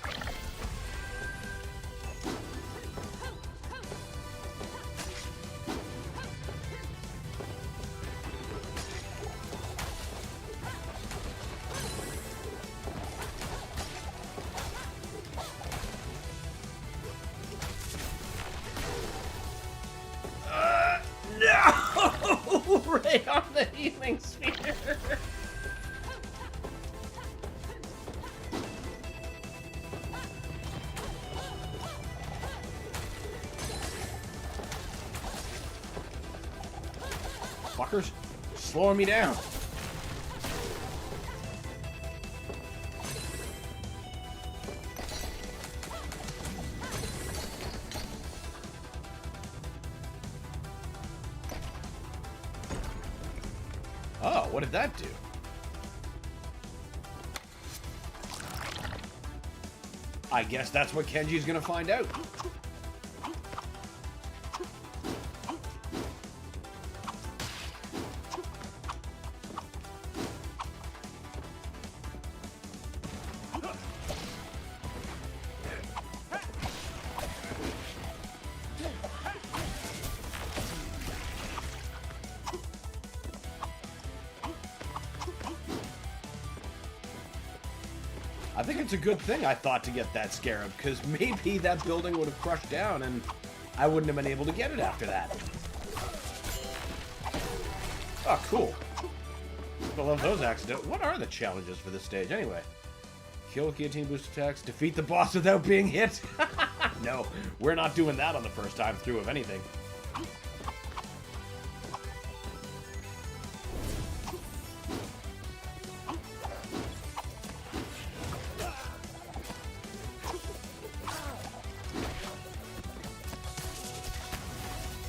No! Right on the healing sphere. Fuckers, slowing me down. Oh, what did that do? I guess that's what Kenji's gonna find out. I think it's a good thing I thought to get that scarab, because maybe that building would have crushed down and I wouldn't have been able to get it after that. Oh, cool. I love those accidents. What are the challenges for this stage, anyway? Kill with guillotine boost attacks, defeat the boss without being hit. No, we're not doing that on the first time through, if anything.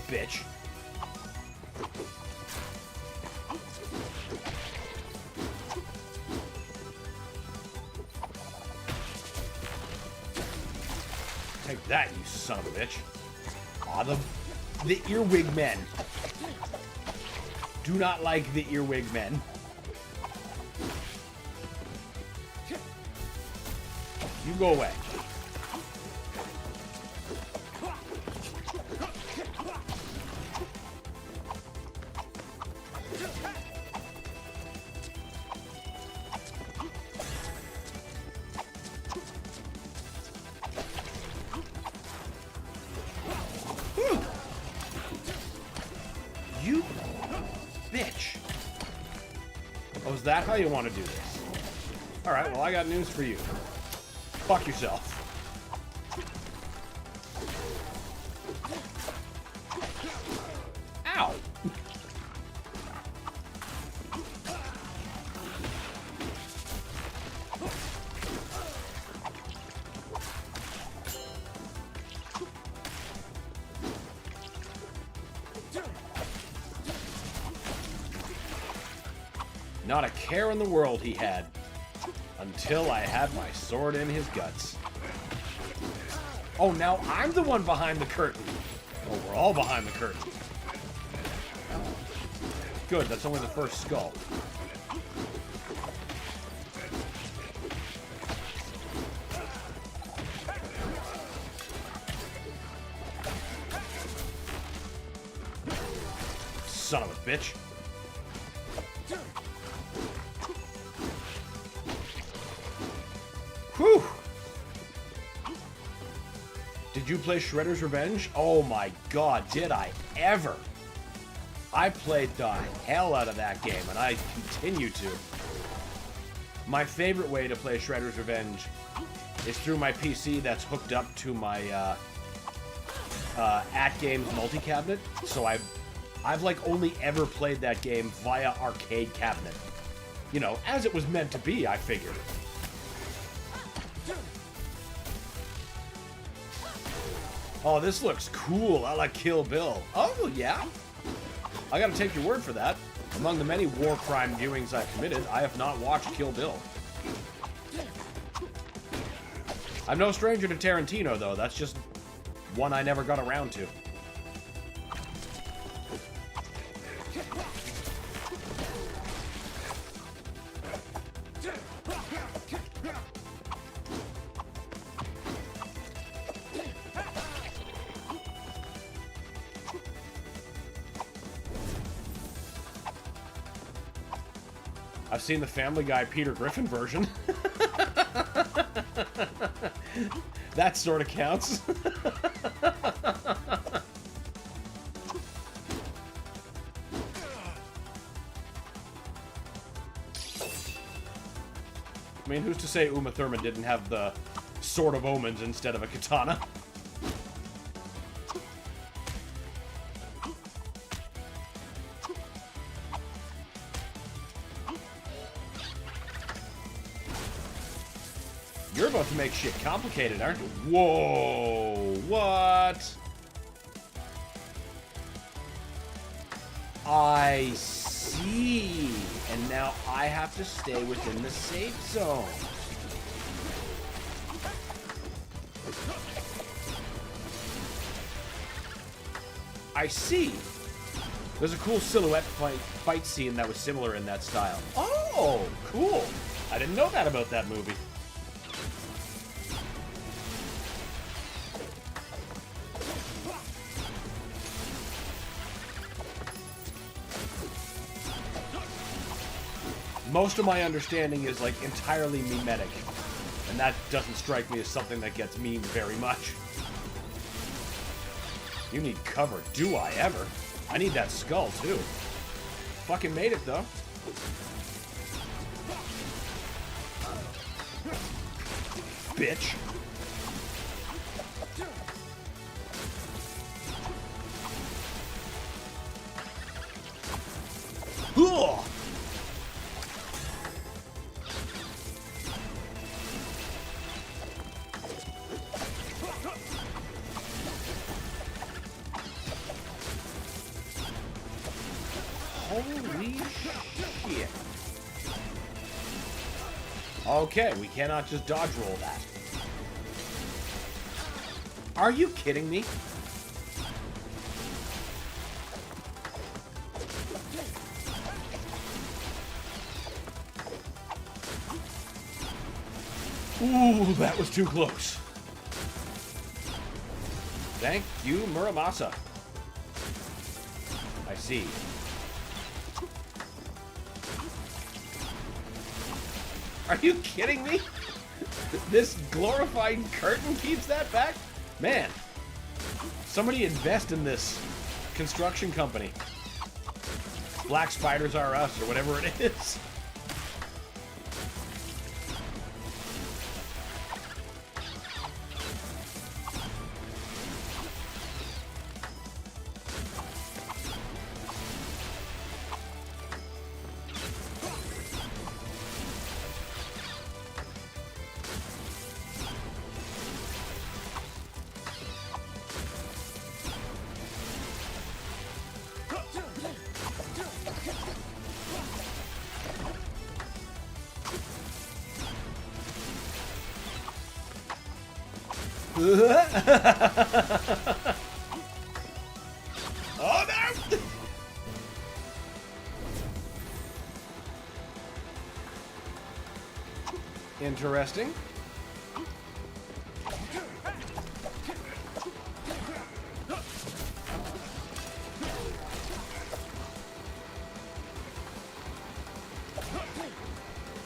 Bitch. Take that, you son of a bitch. Aw, the earwig men. Do not like the earwig men. You go away. You bitch. Oh, is that how you want to do this? Alright, well, I got news for you. Fuck yourself. Ow! Not a care in the world he had, until I had my sword in his guts. Oh, now I'm the one behind the curtain. Oh, we're all behind the curtain. Good, that's only the first skull. Son of a bitch. Whew! Did you play Shredder's Revenge? Oh my god, did I ever! I played the hell out of that game, and I continue to. My favorite way to play Shredder's Revenge is through my PC that's hooked up to my at-games multi-cabinet. So I've like only ever played that game via arcade cabinet. You know, as it was meant to be, I figured. Oh, this looks cool. I like Kill Bill. Oh, yeah? I gotta take your word for that. Among the many war crime viewings I've committed, I have not watched Kill Bill. I'm no stranger to Tarantino, though. That's just one I never got around to. I've seen the Family Guy Peter Griffin version. That sort of counts. I mean, who's to say Uma Thurman didn't have the Sword of Omens instead of a katana? You're about to make shit complicated, aren't you? Whoa, what? I see. And now I have to stay within the safe zone. I see. There's a cool silhouette fight scene that was similar in that style. Oh, cool. I didn't know that about that movie. Most of my understanding is like entirely mimetic. And that doesn't strike me as something that gets memed very much. You need cover. Do I ever? I need that skull, too. Fucking made it, though. Bitch. Ugh. Holy shit. Okay, we cannot just dodge roll that. Are you kidding me? Ooh, that was too close. Thank you, Muramasa. I see. Are you kidding me? This glorifying curtain keeps that back? Man, somebody invest in this construction company. Black Spiders Are Us, or whatever it is. Oh no! Interesting.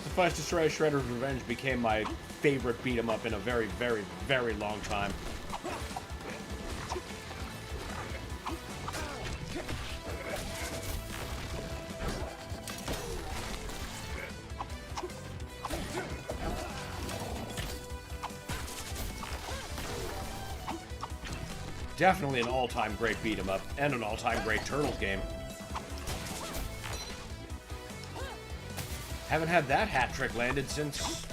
Suffice to say, Shredder's Revenge became my favorite beat-em-up in a very, very, very long time. Definitely an all-time great beat-em-up, and an all-time great Turtles game. Haven't had that hat trick landed since,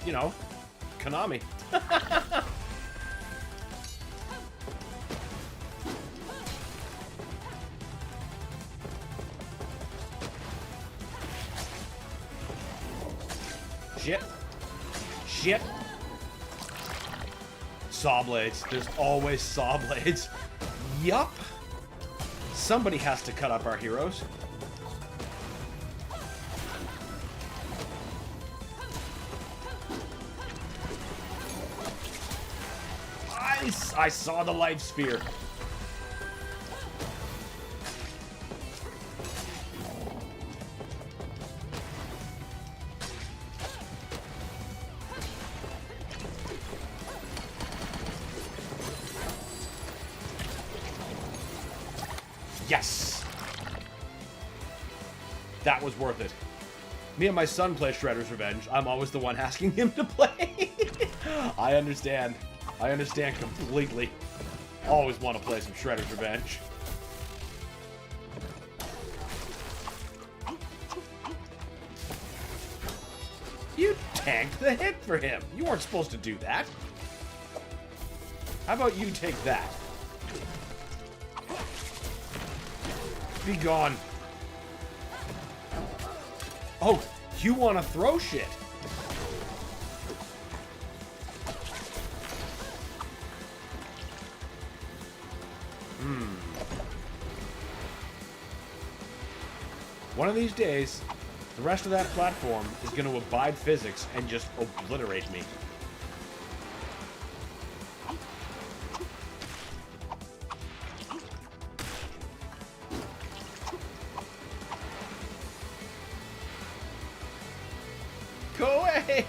you know, Konami. Shit. Shit. Saw blades. There's always saw blades. Yup. Somebody has to cut up our heroes. I saw the life sphere. Yes! That was worth it. Me and my son play Shredder's Revenge. I'm always the one asking him to play. I understand. I understand completely. Always want to play some Shredder's Revenge. You tanked the hit for him. You weren't supposed to do that. How about you take that? Be gone. Oh, you want to throw shit? One of these days, the rest of that platform is going to abide physics and just obliterate me. Go away!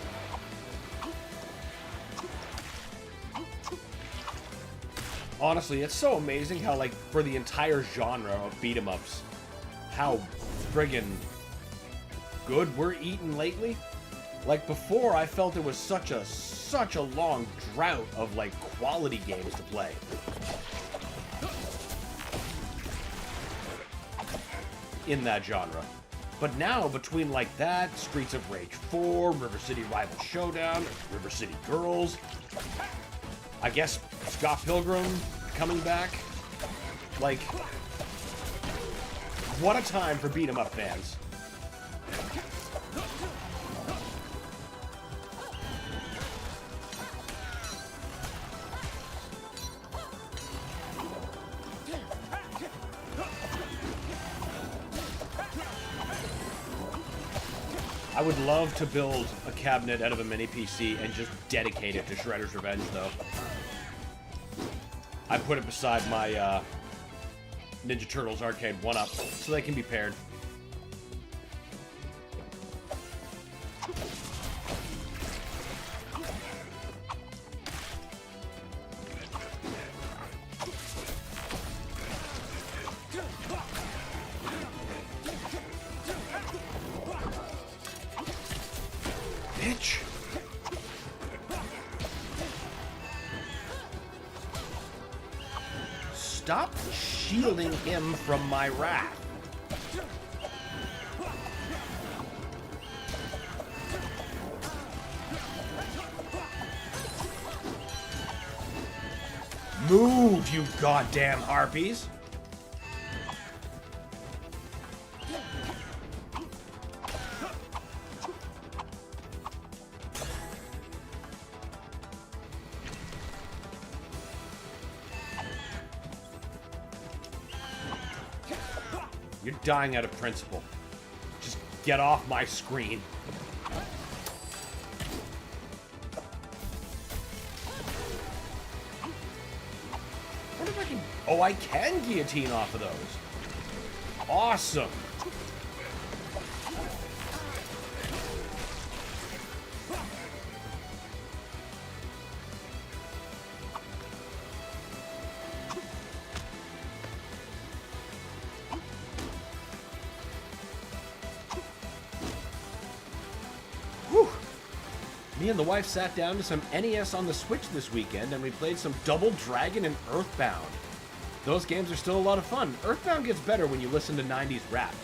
Honestly, it's so amazing how, like, for the entire genre of beat-em-ups, how friggin' good we're eating lately. Like, before, I felt it was such a long drought of, like, quality games to play. In that genre. But now, between, like, that, Streets of Rage 4, River City Rival Showdown, River City Girls, I guess Scott Pilgrim coming back, like, what a time for beat-em-up fans. I would love to build a cabinet out of a mini PC and just dedicate it to Shredder's Revenge, though. I put it beside my Ninja Turtles arcade 1-up so they can be paired. Bitch. Stop shielding him from my wrath. Move, you goddamn harpies. You're dying out of principle. Just get off my screen. I wonder if I can... Oh, I can guillotine off of those. Awesome. Me and the wife sat down to some NES on the Switch this weekend, and we played some Double Dragon and Earthbound. Those games are still a lot of fun. Earthbound gets better when you listen to 90s rap.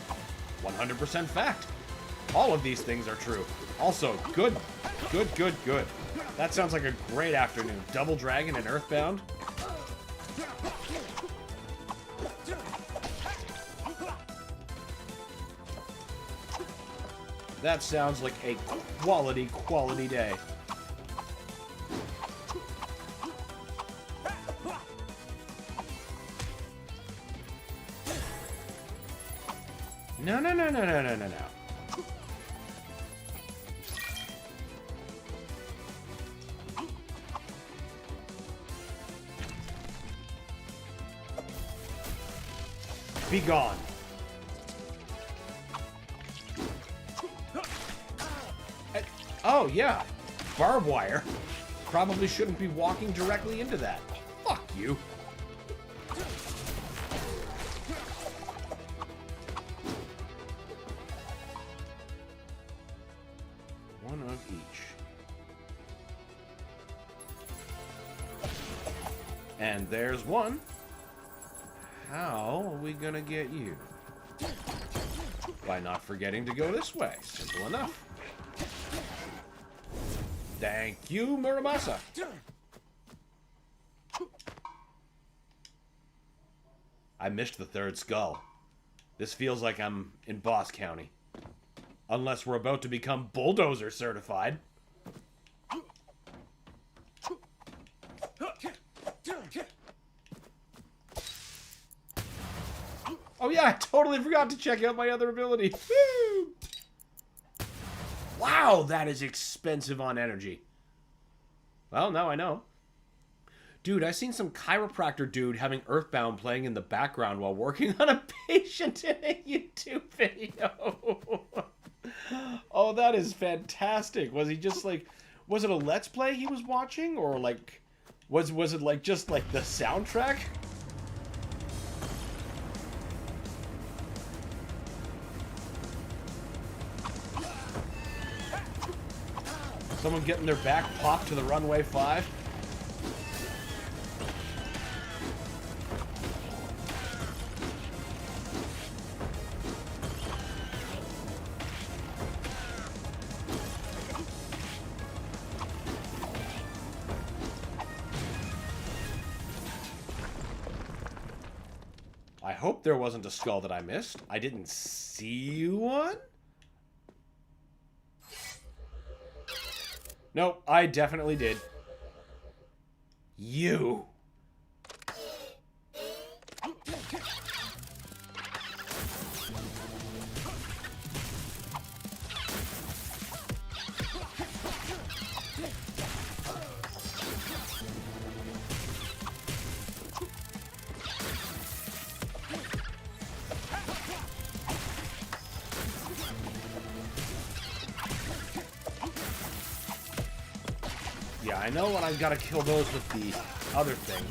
100% fact. All of these things are true. Also, good. That sounds like a great afternoon. Double Dragon and Earthbound. That sounds like a quality day. No. Be gone. Oh, yeah. Barbed wire. Probably shouldn't be walking directly into that. Fuck you. One of each. And there's one. How are we gonna get you? By not forgetting to go this way. Simple enough. Thank you, Muramasa. I missed the third skull. This feels like I'm in Boss County. Unless we're about to become bulldozer certified. Oh yeah, I totally forgot to check out my other ability. Woo! Wow, that is expensive on energy. Well, now I know. Dude, I seen some chiropractor dude having Earthbound playing in the background while working on a patient in a YouTube video. Oh, that is fantastic. Was he just like... Was it a Let's Play he was watching? Or like... Was it like just like the soundtrack? Someone getting their back popped to the runway 5? I hope there wasn't a skull that I missed. I didn't see one? Nope, I definitely did. You. Yeah, I know when I've got to kill those with the other thing.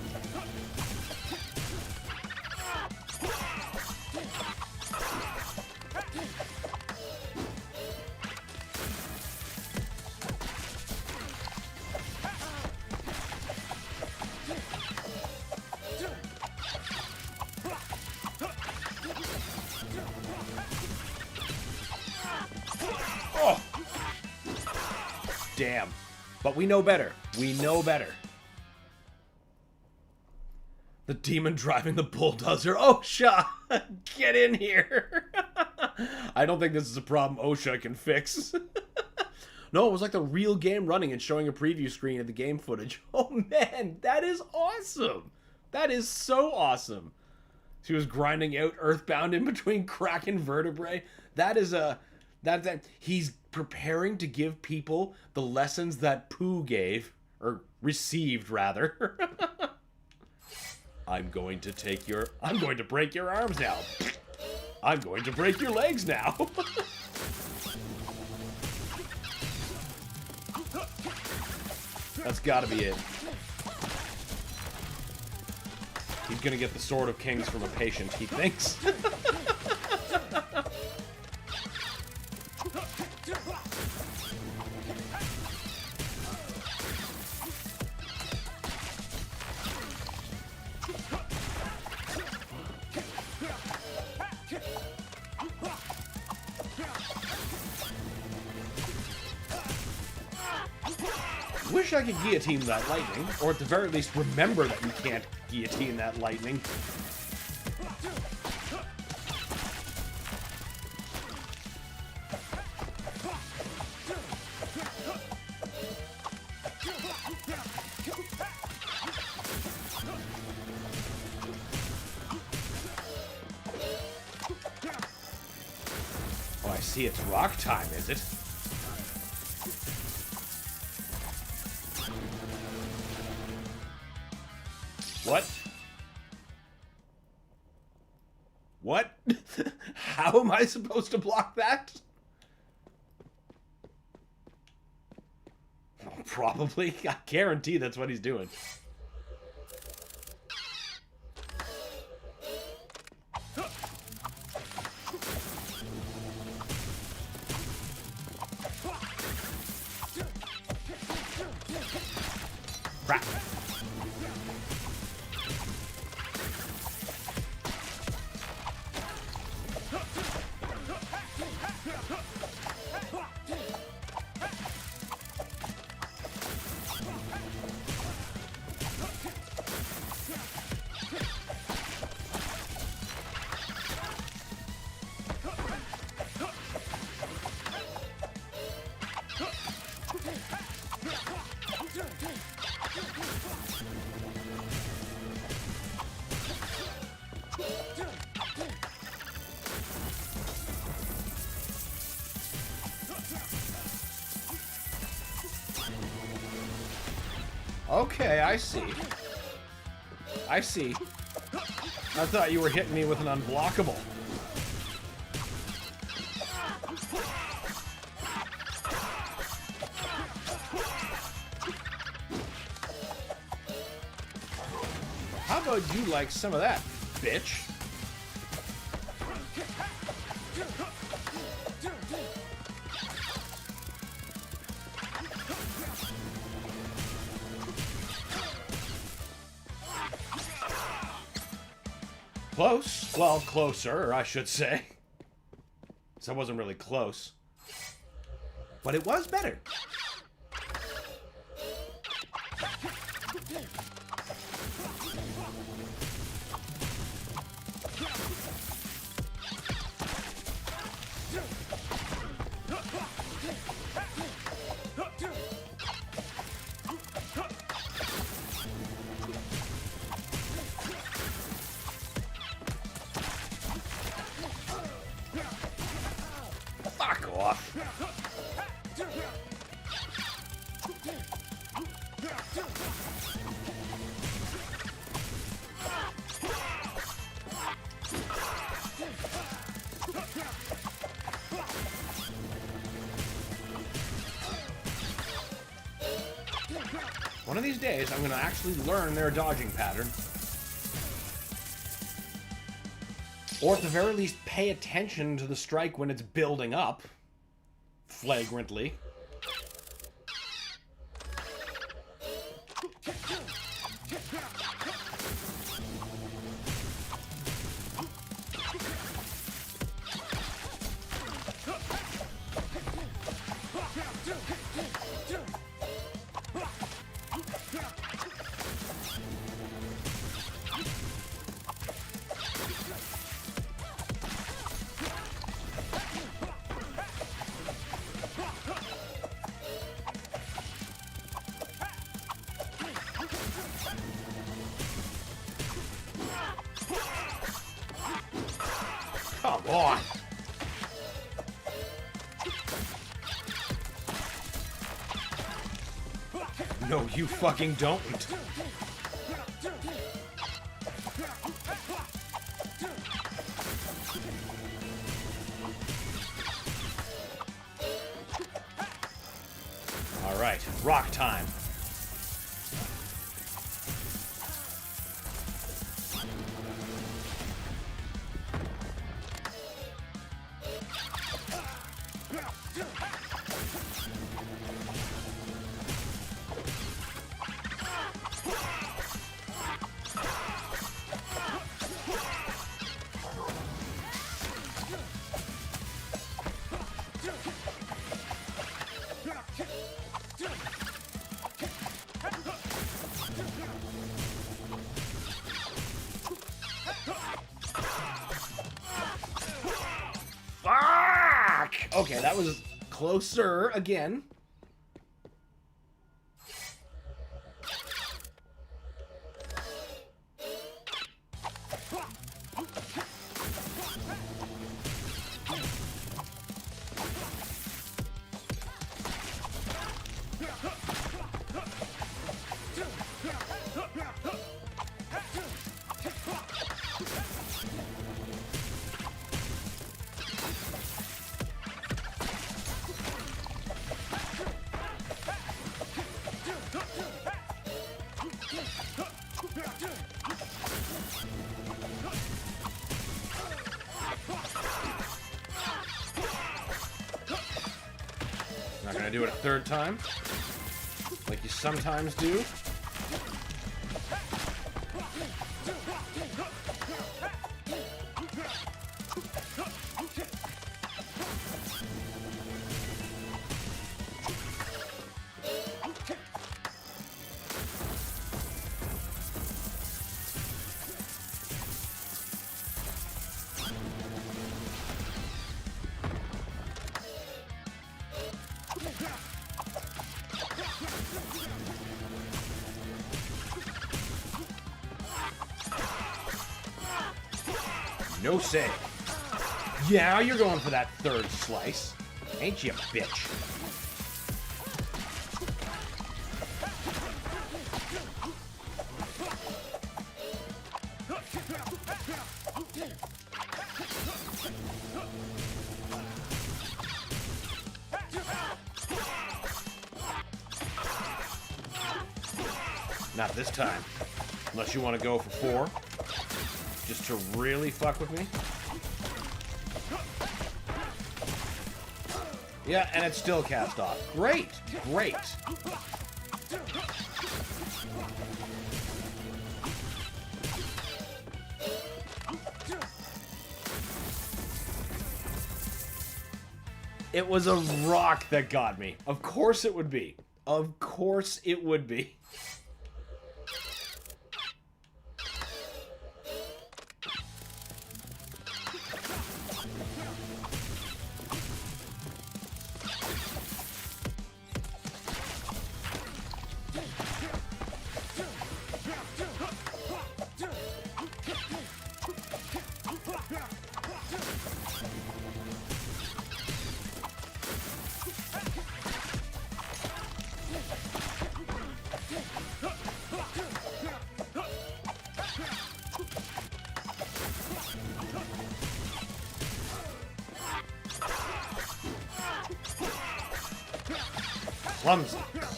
Oh! Damn. But we know better. We know better. The demon driving the bulldozer. OSHA! Get in here! I don't think this is a problem OSHA can fix. No, it was like the real game running and showing a preview screen of the game footage. Oh man, that is awesome! That is so awesome! She was grinding out Earthbound in between cracking vertebrae. That is a... That he's preparing to give people the lessons that Pooh gave, or received rather. I'm going to break your arms now. I'm going to break your legs now. That's gotta be it. He's gonna get the Sword of Kings from a patient, he thinks. Wish I could guillotine that lightning, or at the very least remember that you can't guillotine that lightning. Oh, I see, it's rock time, is it? What? What? How am I supposed to block that? Probably. I guarantee that's what he's doing. Crap. Okay, I see. I see. I thought you were hitting me with an unblockable. how about you like some of that, bitch? Close. Well, closer, I should say. So it wasn't really close. But it was better. Fuck off. One of these days, I'm going to actually learn their dodging pattern. Or at the very least, pay attention to the strike when it's building up. Flagrantly. Come on! No, you fucking don't. All right, rock time. Fuck! Okay, that was closer again. Not gonna do it a third time, like you sometimes do. No save. Yeah, you're going for that third slice. Ain't you, bitch? Not this time. Unless you want to go for 4. Just to really fuck with me. Yeah, and it's still cast off. Great! Great! It was a rock that got me. Of course it would be. Of course it would be.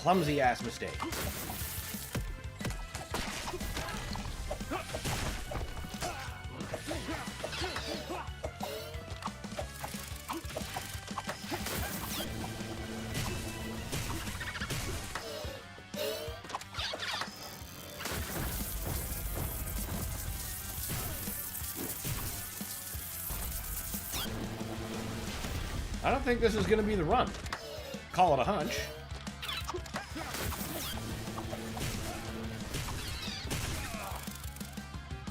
Clumsy ass mistake. I don't think this is going to be the run. Call it a hunch.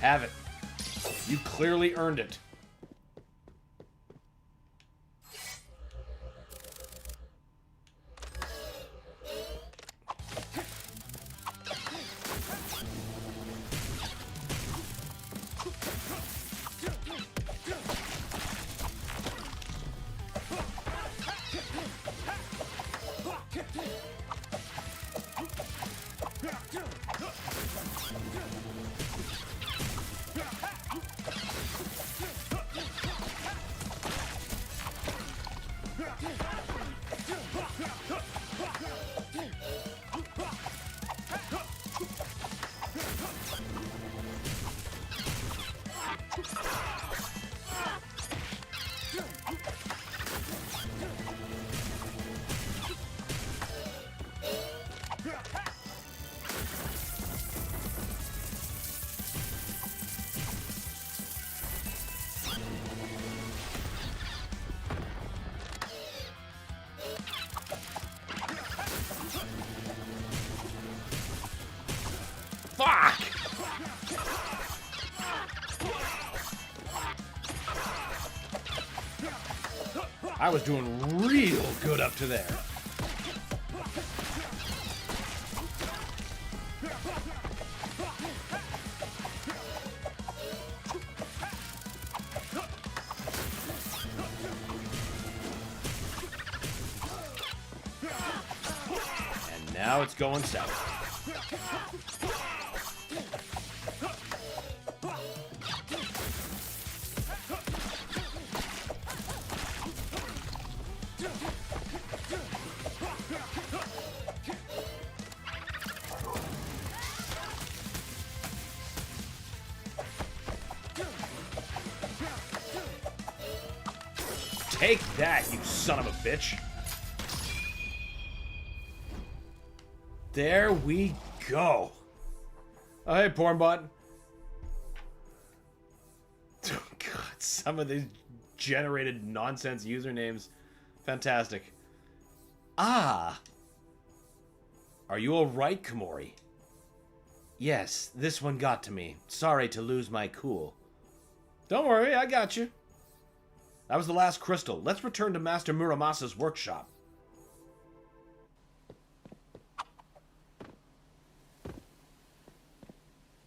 Have it. You clearly earned it. Fuck! I was doing real good up to there. And now it's going south. Take that, you son of a bitch. There we go. Oh, hey, Pornbot. Oh, God, some of these generated nonsense usernames. Fantastic. Ah. Are you alright, Komori? Yes, this one got to me. Sorry to lose my cool. Don't worry, I got you. That was the last crystal. Let's return to Master Muramasa's workshop.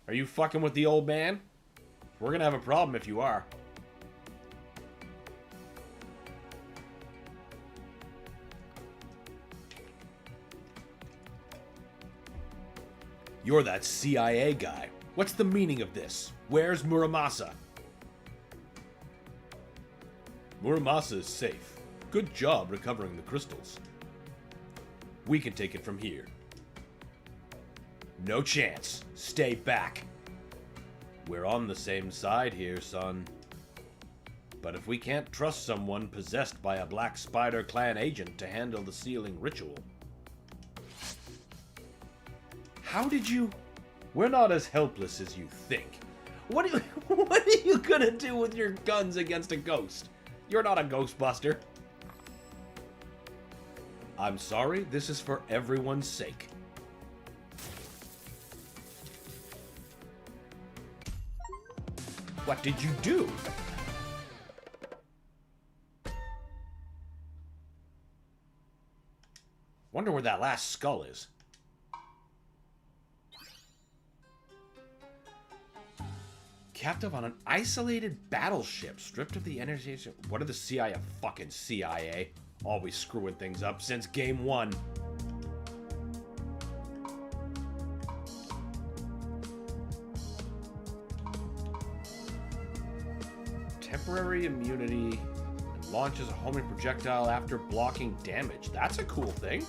Are you fucking with the old man? We're gonna have a problem if you are. You're that CIA guy. What's the meaning of this? Where's Muramasa? Muramasa is safe. Good job recovering the crystals. We can take it from here. No chance. Stay back. We're on the same side here, son. But if we can't trust someone possessed by a Black Spider Clan agent to handle the sealing ritual... How did you... We're not as helpless as you think. What are you gonna do with your guns against a ghost? You're not a Ghostbuster. I'm sorry, this is for everyone's sake. What did you do? Wonder where that last skull is. Captive on an isolated battleship, stripped of the energy. What are the CIA? Fucking CIA. Always screwing things up since game 1. Temporary immunity. And launches a homing projectile after blocking damage. That's a cool thing.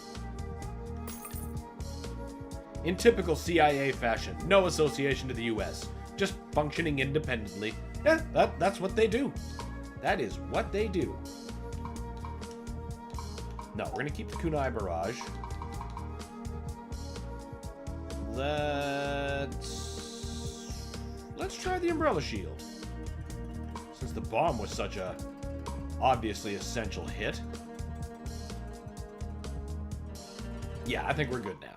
In typical CIA fashion, no association to the US. Just functioning independently. Yeah, that's what they do. That is what they do. No, we're gonna keep the Kunai Barrage. Let's try the Umbrella Shield. Since the bomb was such a obviously essential hit. Yeah, I think we're good now.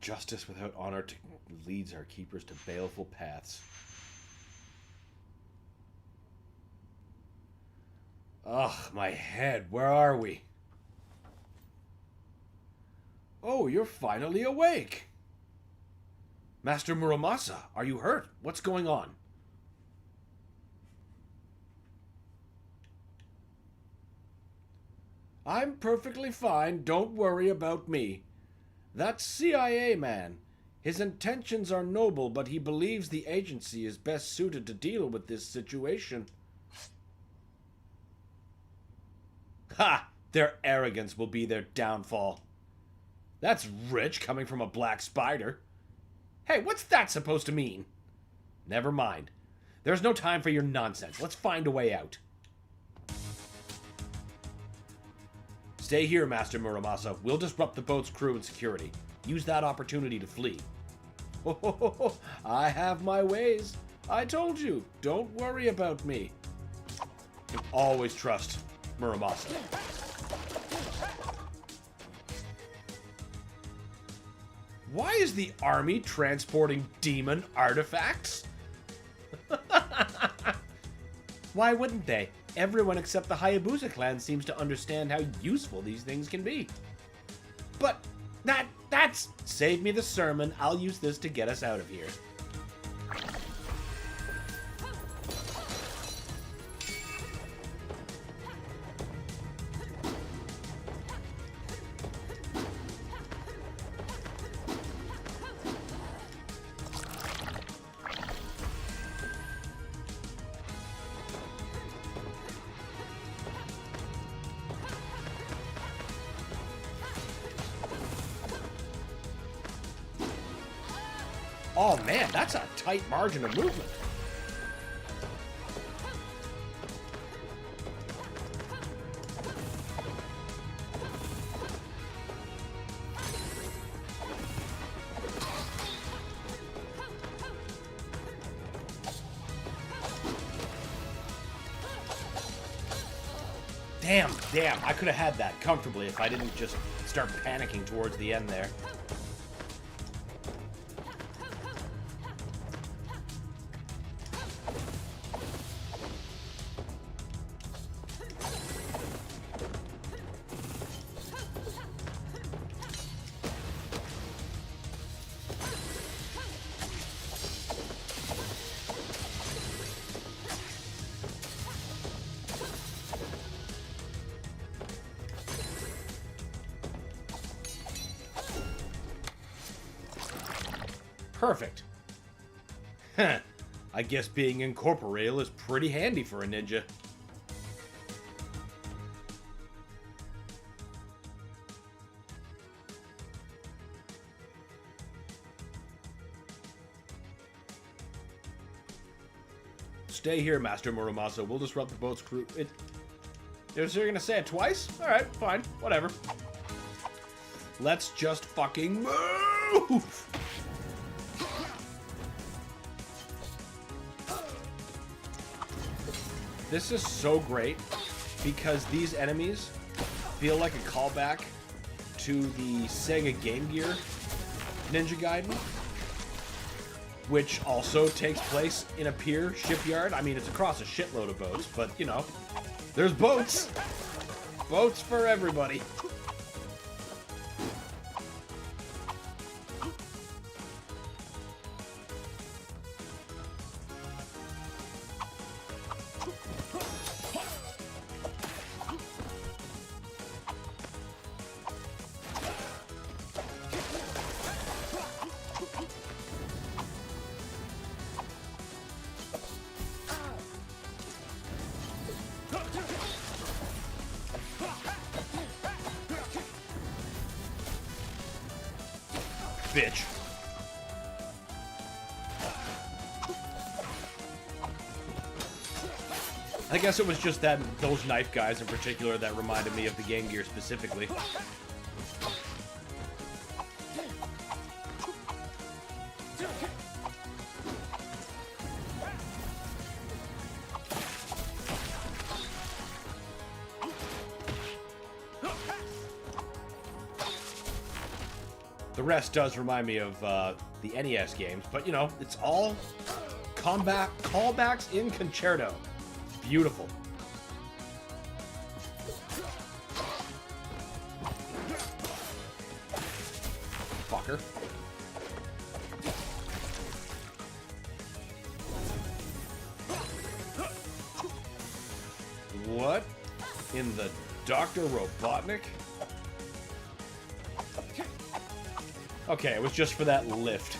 Justice without honor leads our keepers to baleful paths. Ugh, my head. Where are we? Oh, you're finally awake. Master Muramasa, are you hurt? What's going on? I'm perfectly fine. Don't worry about me. That CIA man. His intentions are noble, but he believes the agency is best suited to deal with this situation. Ha! Their arrogance will be their downfall. That's rich coming from a Black Spider. Hey, what's that supposed to mean? Never mind. There's no time for your nonsense. Let's find a way out. Stay here, Master Muramasa. We'll disrupt the boat's crew and security. Use that opportunity to flee. Oh, I have my ways. I told you. Don't worry about me. You always trust Muramasa. Why is the army transporting demon artifacts? Why wouldn't they? Everyone except the Hayabusa clan seems to understand how useful these things can be. But that's... Save me the sermon. I'll use this to get us out of here. Oh man, that's a tight margin of movement. Damn, I could have had that comfortably if I didn't just start panicking towards the end there. Perfect. I guess being incorporeal is pretty handy for a ninja. Stay here, Master Muramasa. We'll disrupt the boat's crew. You're gonna say it twice? Alright, fine. Whatever. Let's just fucking move! This is so great because these enemies feel like a callback to the Sega Game Gear Ninja Gaiden, which also takes place in a pier shipyard. I mean, it's across a shitload of boats, but, you know, there's boats. Boats for everybody. Bitch. I guess it was just those knife guys in particular that reminded me of the Game Gear specifically. The rest does remind me of the NES games, but you know, it's all combat callbacks in concerto. Beautiful. Fucker. What in the Dr. Robotnik? Okay, it was just for that lift.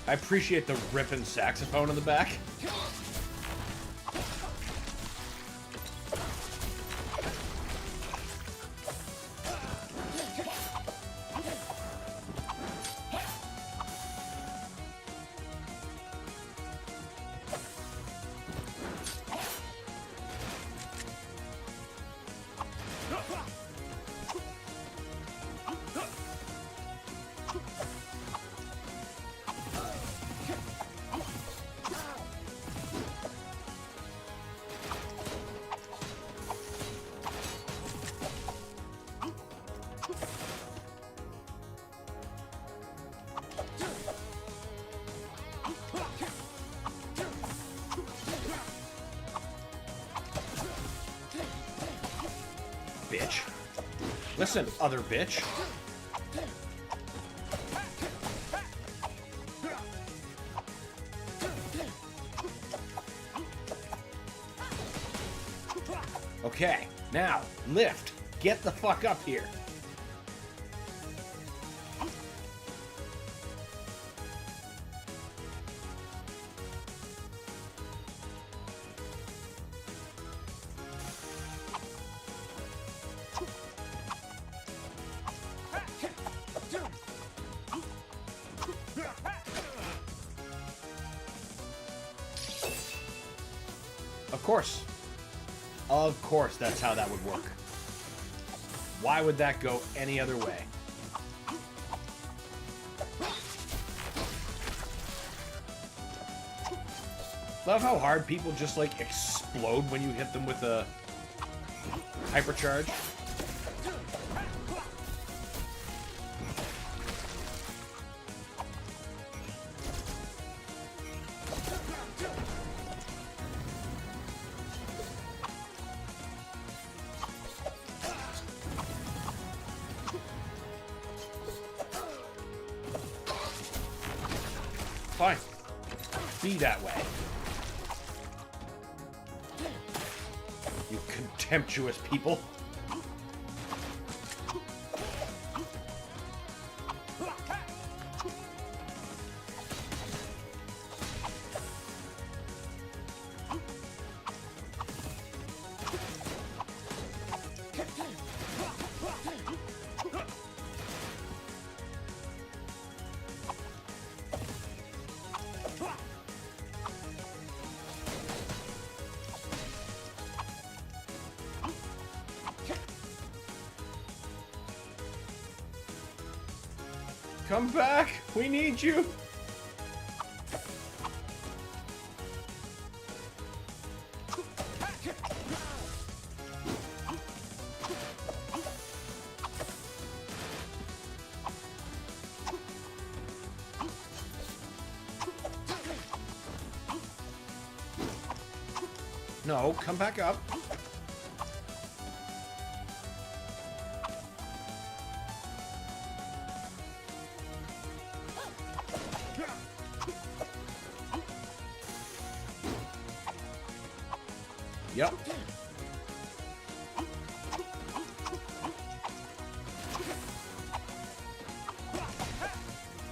I appreciate the ripping saxophone in the back. Bitch. Listen, other bitch. Okay, now, lift. Get the fuck up here. Of course, that's how that would work. Why would that go any other way? Love how hard people just, like, explode when you hit them with a hypercharge. Fine. Be that way. You contemptuous people. Come back! We need you! No, come back up. Yep.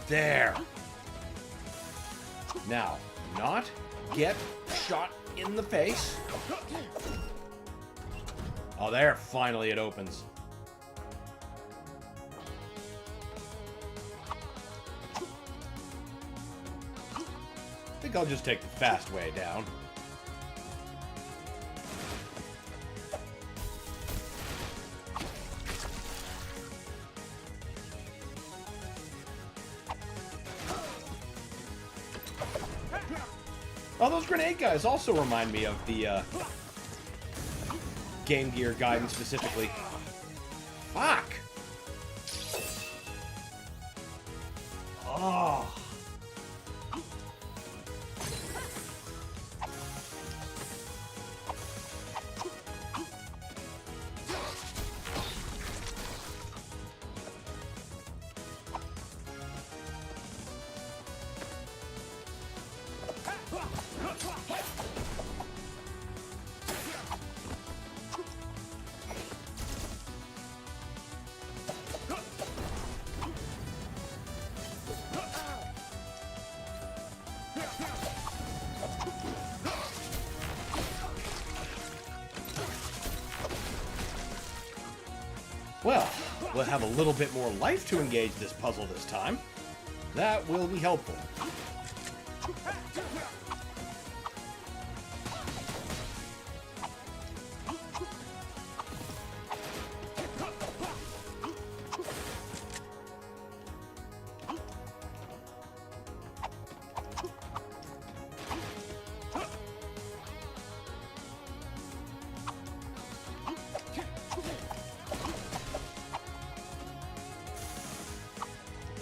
There. Now, not get shot in the face. Oh, there. Finally it opens. I think I'll just take the fast way down. Oh, those grenade guys also remind me of the Game Gear Gaiden specifically. Fuck! Oh. Well, we'll have a little bit more life to engage this puzzle this time. That will be helpful.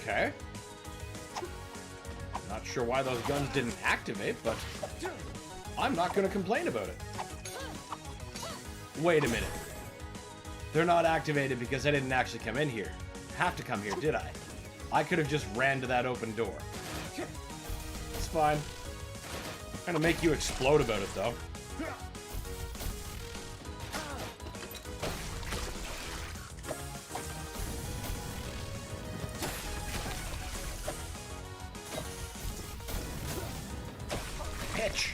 Okay. Not sure why those guns didn't activate, but I'm not going to complain about it. Wait a minute. They're not activated because I didn't actually come in here. Have to come here, did I? I could have just ran to that open door. It's fine. I'm going to make you explode about it, though. Pitch.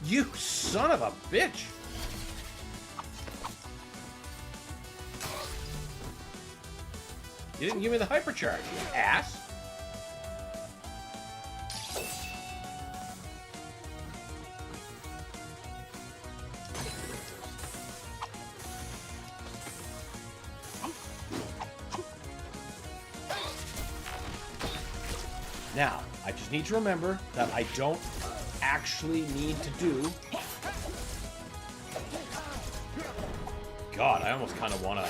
You son of a bitch! You didn't give me the hypercharge, you ass! Now, I just need to remember that I don't actually need to do... God, I almost kind of want to...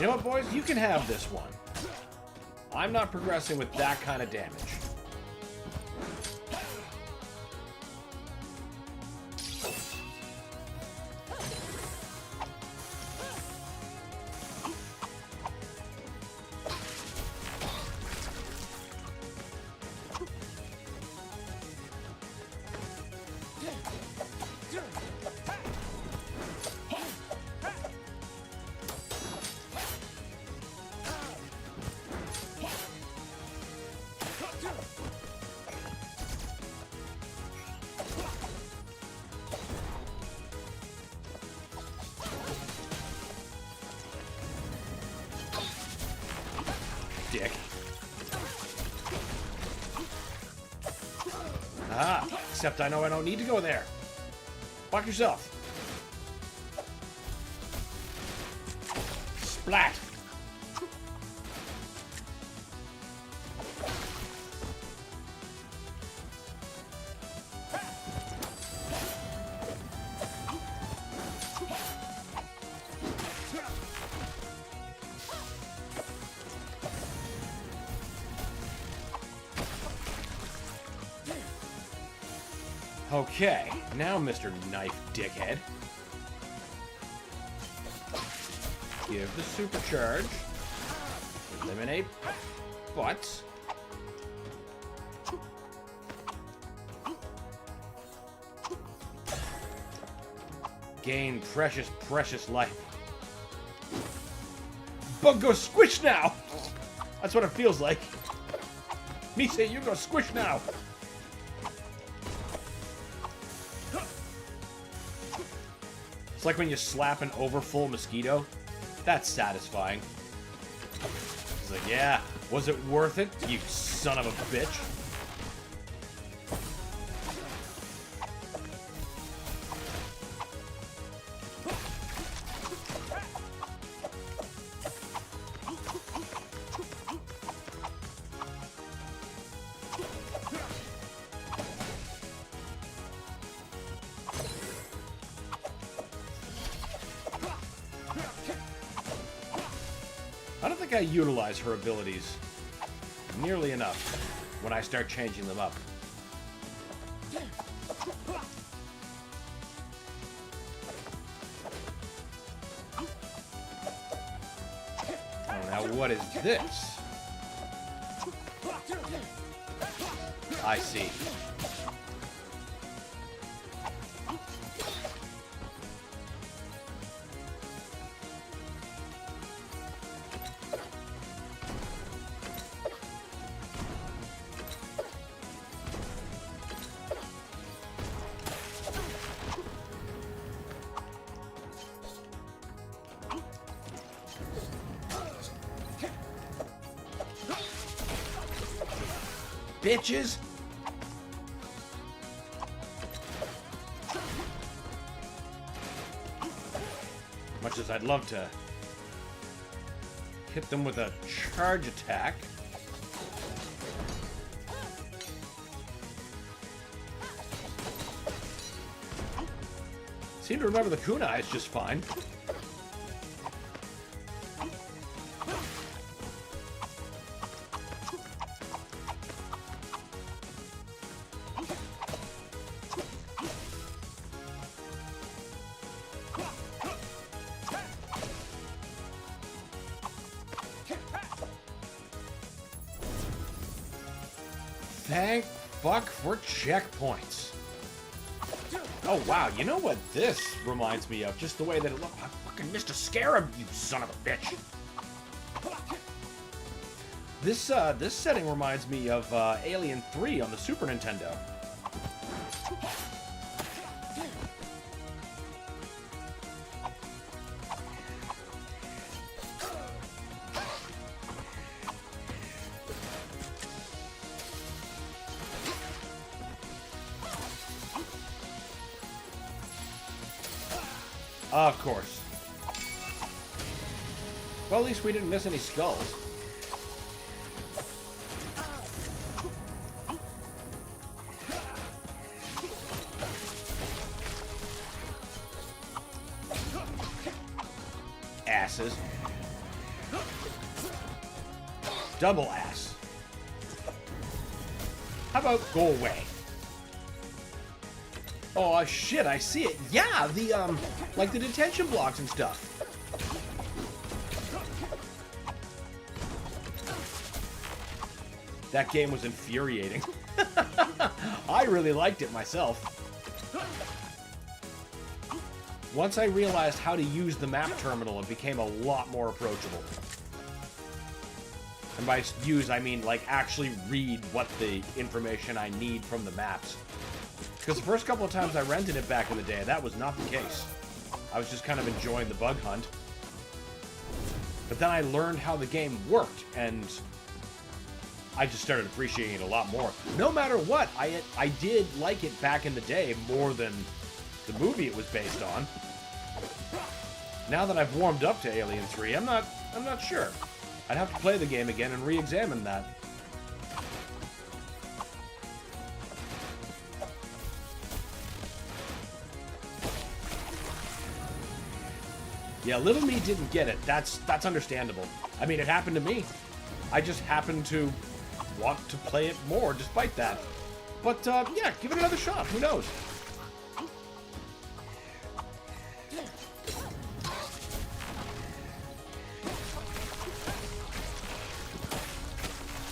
You know what, boys? You can have this one. I'm not progressing with that kind of damage. Ah, except I know I don't need to go there. Fuck yourself. Splat. Okay, now Mr. Knife Dickhead. Give the supercharge. Eliminate butts. Gain precious, precious life. Bug go squish now! That's what it feels like. Me say you go squish now. It's like when you slap an overfull mosquito. That's satisfying. It's like, yeah, was it worth it, you son of a bitch? I don't think I utilize her abilities nearly enough when I start changing them up. Oh, now what is this? I see. Bitches! Much as I'd love to hit them with a charge attack. Seem to remember the kunais just fine. Thank fuck for checkpoints. Oh wow, you know what this reminds me of? Just the way that it looked. I fucking missed a scarab, you son of a bitch. This setting reminds me of Alien 3 on the Super Nintendo. Of course. Well, at least we didn't miss any skulls. Asses. Double ass. How about go away? Oh, shit, I see it. Yeah, the, like the detention blocks and stuff. That game was infuriating. I really liked it myself. Once I realized how to use the map terminal, it became a lot more approachable. And by use, I mean, like, actually read what the information I need from the maps. Because the first couple of times I rented it back in the day, that was not the case. I was just kind of enjoying the bug hunt. But then I learned how the game worked, and I just started appreciating it a lot more. No matter what, I did like it back in the day more than the movie it was based on. Now that I've warmed up to Alien 3, I'm not sure. I'd have to play the game again and re-examine that. Yeah, little me didn't get it. That's understandable. I mean, it happened to me. I just happened to want to play it more despite that. But, yeah, give it another shot. Who knows?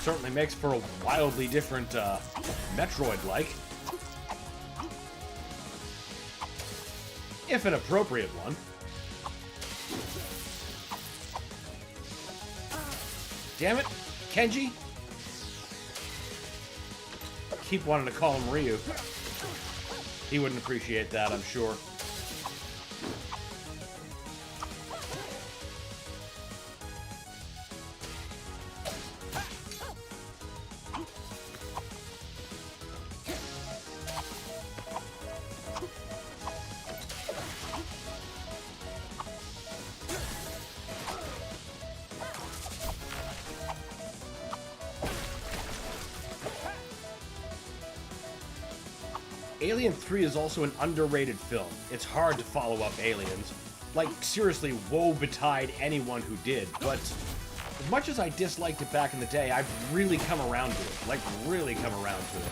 Certainly makes for a wildly different, Metroid-like. If an appropriate one. Damn it, Kenji? Keep wanting to call him Ryu. He wouldn't appreciate that, I'm sure. Alien 3 is also an underrated film. It's hard to follow up Aliens. Like, seriously, woe betide anyone who did, but as much as I disliked it back in the day, I've really come around to it. Like, really come around to it.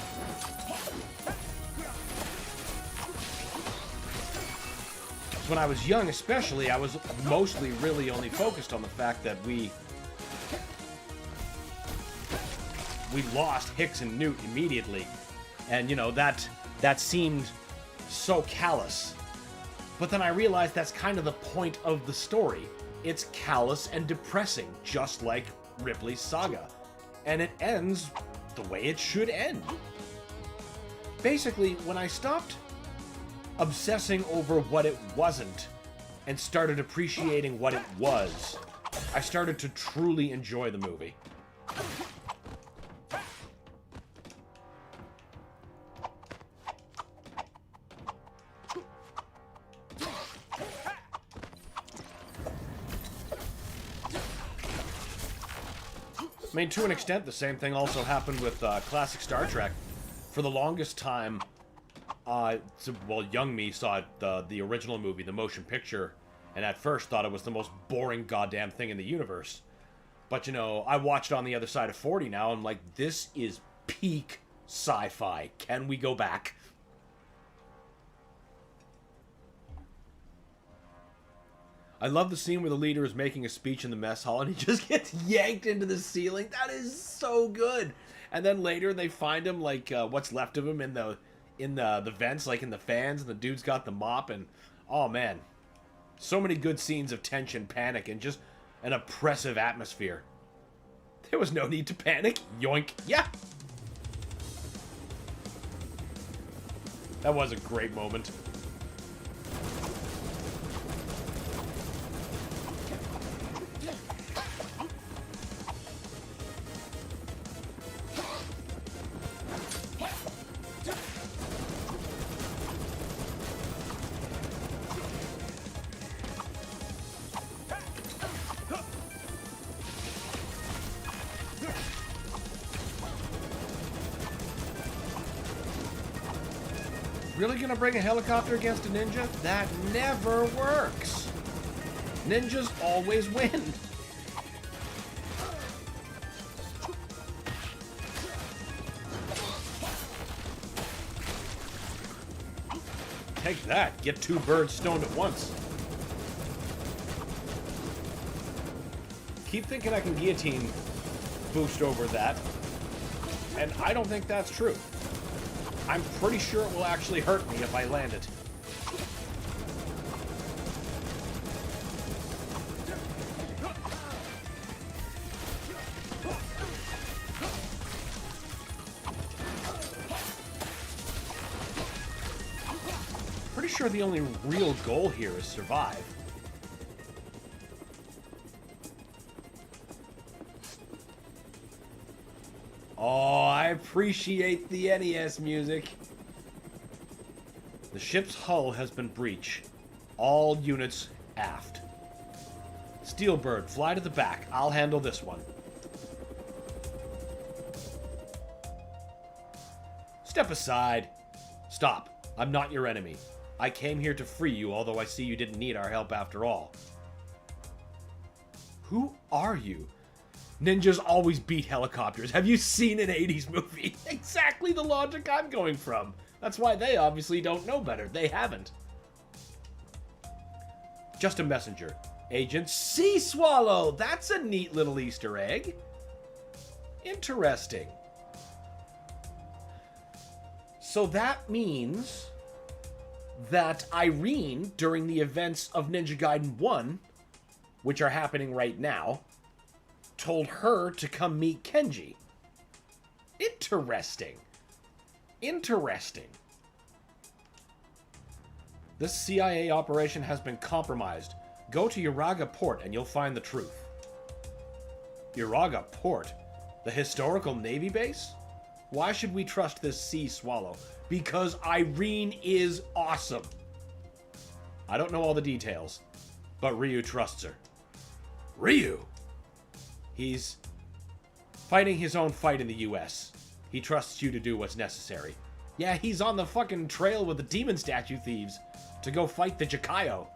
When I was young, especially, I was mostly really only focused on the fact that we lost Hicks and Newt immediately. And, you know, that seemed so callous. But then I realized that's kind of the point of the story. It's callous and depressing, just like Ripley's saga. And it ends the way it should end. Basically, when I stopped obsessing over what it wasn't and started appreciating what it was, I started to truly enjoy the movie. I mean, to an extent, the same thing also happened with classic Star Trek. For the longest time, well, young me saw the original movie, the motion picture, and at first thought it was the most boring goddamn thing in the universe. But, you know, I watched On the Other Side of 40 now, and I'm like, this is peak sci-fi. Can we go back? I love the scene where the leader is making a speech in the mess hall and he just gets yanked into the ceiling. That is so good. And then later they find him, like, what's left of him in the vents, like in the fans, and the dude's got the mop, and oh man. So many good scenes of tension, panic, and just an oppressive atmosphere. There was no need to panic. Yoink. Yeah. That was a great moment. Really gonna bring a helicopter against a ninja? That never works. Ninjas always win. Take that. Get two birds stoned at once. Keep thinking I can guillotine boost over that, and I don't think that's true. I'm pretty sure it will actually hurt me if I land it. Pretty sure the only real goal here is survive. I appreciate the NES music. The ship's hull has been breached. All units aft. Steelbird, fly to the back. I'll handle this one. Step aside. Stop. I'm not your enemy. I came here to free you, although I see you didn't need our help after all. Who are you? Ninjas always beat helicopters. Have you seen an 80s movie? Exactly the logic I'm going from. That's why they obviously don't know better. They haven't. Just a messenger. Agent Sea Swallow. That's a neat little Easter egg. Interesting. So that means that Irene, during the events of Ninja Gaiden 1, which are happening right now, told her to come meet Kenji. Interesting. Interesting. This CIA operation has been compromised. Go to Uraga Port and you'll find the truth. Uraga Port? The historical Navy base? Why should we trust this Sea Swallow? Because Irene is awesome. I don't know all the details, but Ryu trusts her. Ryu? He's fighting his own fight in the US. He trusts you to do what's necessary. Yeah, he's on the fucking trail with the demon statue thieves to go fight the Jikayo.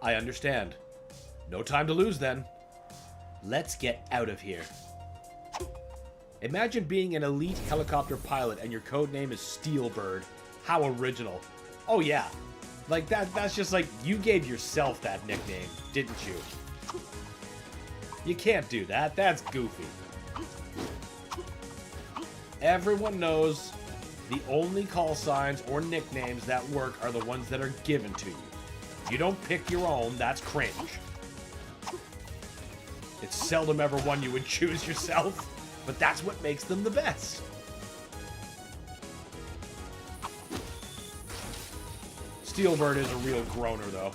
I understand. No time to lose then. Let's get out of here. Imagine being an elite helicopter pilot and your code name is Steelbird. How original. Oh yeah. Like that's just like you gave yourself that nickname, didn't you? You can't do that. That's goofy. Everyone knows the only call signs or nicknames that work are the ones that are given to you. You don't pick your own, that's cringe. It's seldom ever one you would choose yourself, but that's what makes them the best. Steelbird is a real groaner, though.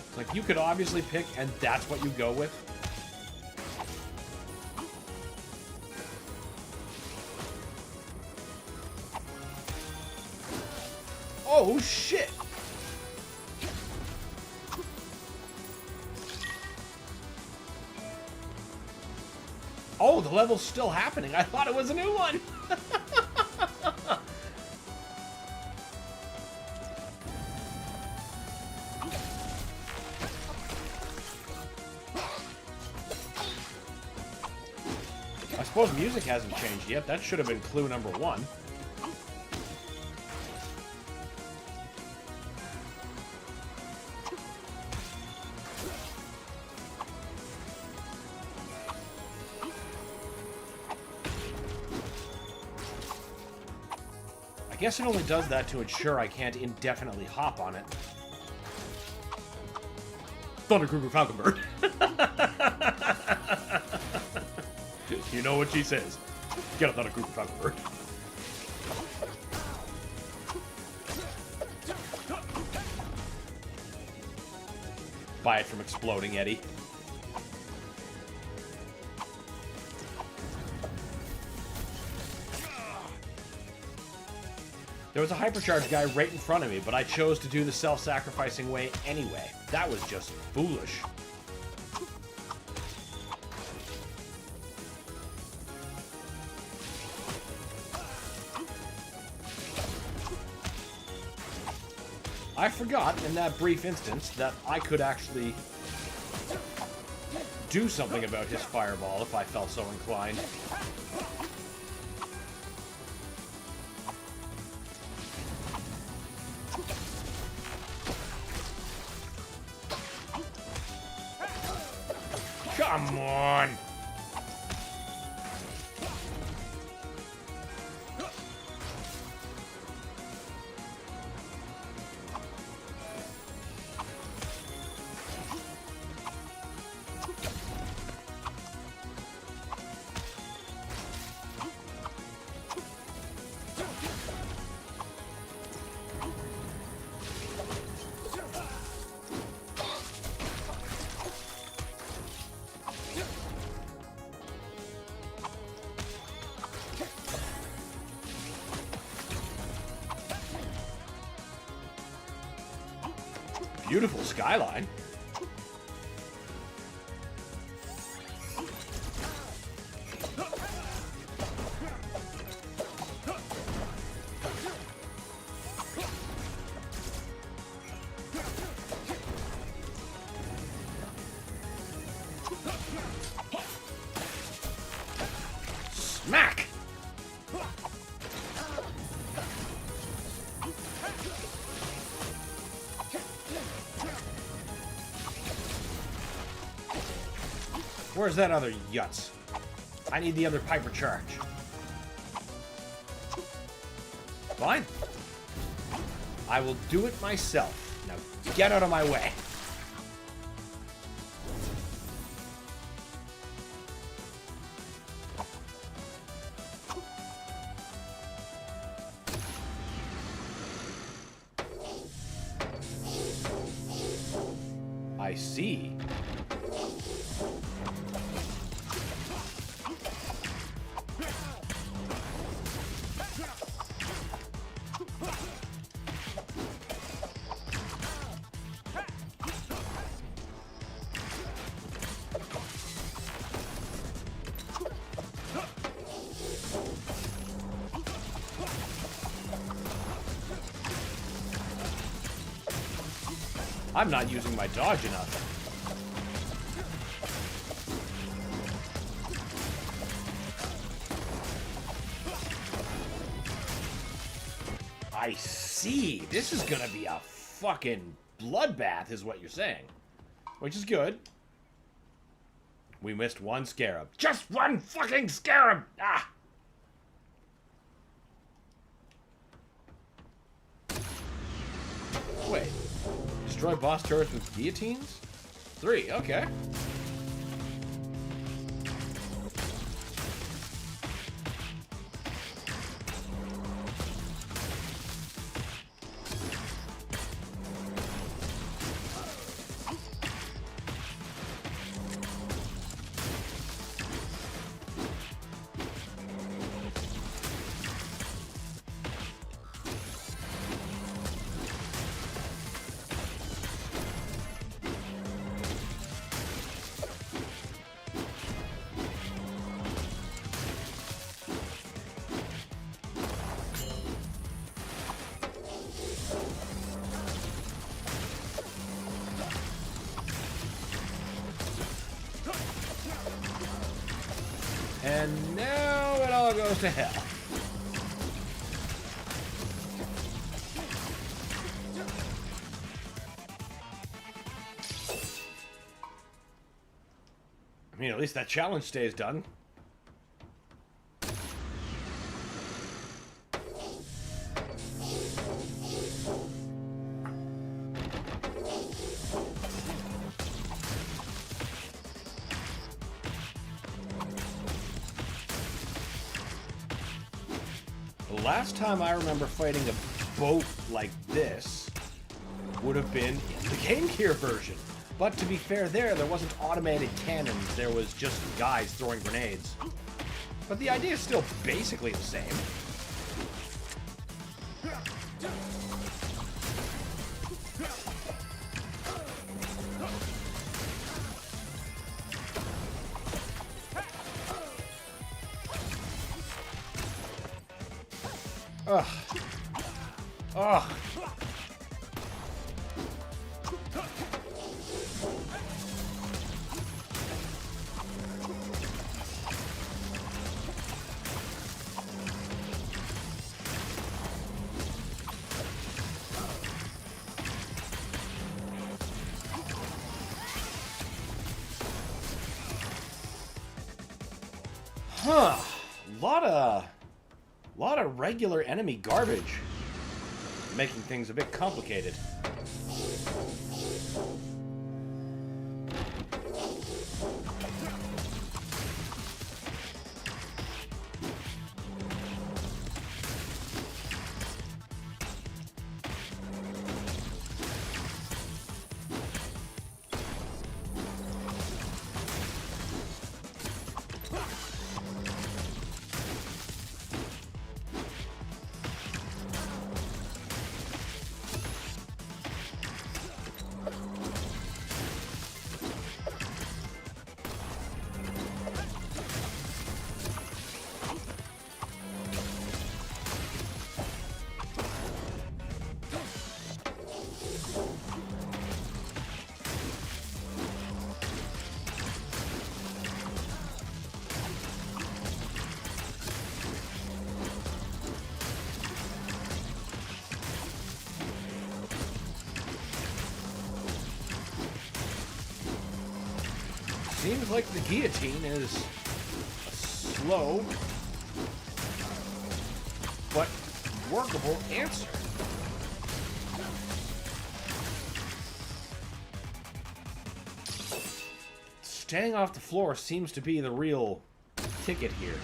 It's like, you could obviously pick, and that's what you go with. Oh, shit! Oh, the level's still happening. I thought it was a new one. I suppose music hasn't changed yet. That should have been clue number one. I guess it only does that to ensure I can't indefinitely hop on it. Thunder Kruger Falconbird. You know what she says. Get a Thunder Kruger Falconbird. Buy it from Exploding Eddie. There was a hypercharge guy right in front of me, but I chose to do the self-sacrificing way anyway. That was just foolish. I forgot in that brief instance that I could actually do something about his fireball if I felt so inclined. Come on! beautiful skyline. Smack! Where's that other yutz? I need the other Piper charge. Fine. I will do it myself. Now get out of my way. I see. I'm not using my dodge enough. I see. This is gonna be a fucking bloodbath, is what you're saying. Which is good. We missed one scarab. Just one fucking scarab! Ah! Wait. Destroy boss turrets with guillotines? 3, okay. And now it all goes to hell. I mean, at least that challenge stays done. The last time I remember fighting a boat like this would have been in the Game Gear version. But to be fair there wasn't automated cannons, there was just guys throwing grenades. But the idea is still basically the same. Ugh. Ugh. Huh. Lot of regular enemy garbage, making things a bit complicated. seems like the guillotine is a slow but workable answer. Staying off the floor seems to be the real ticket here.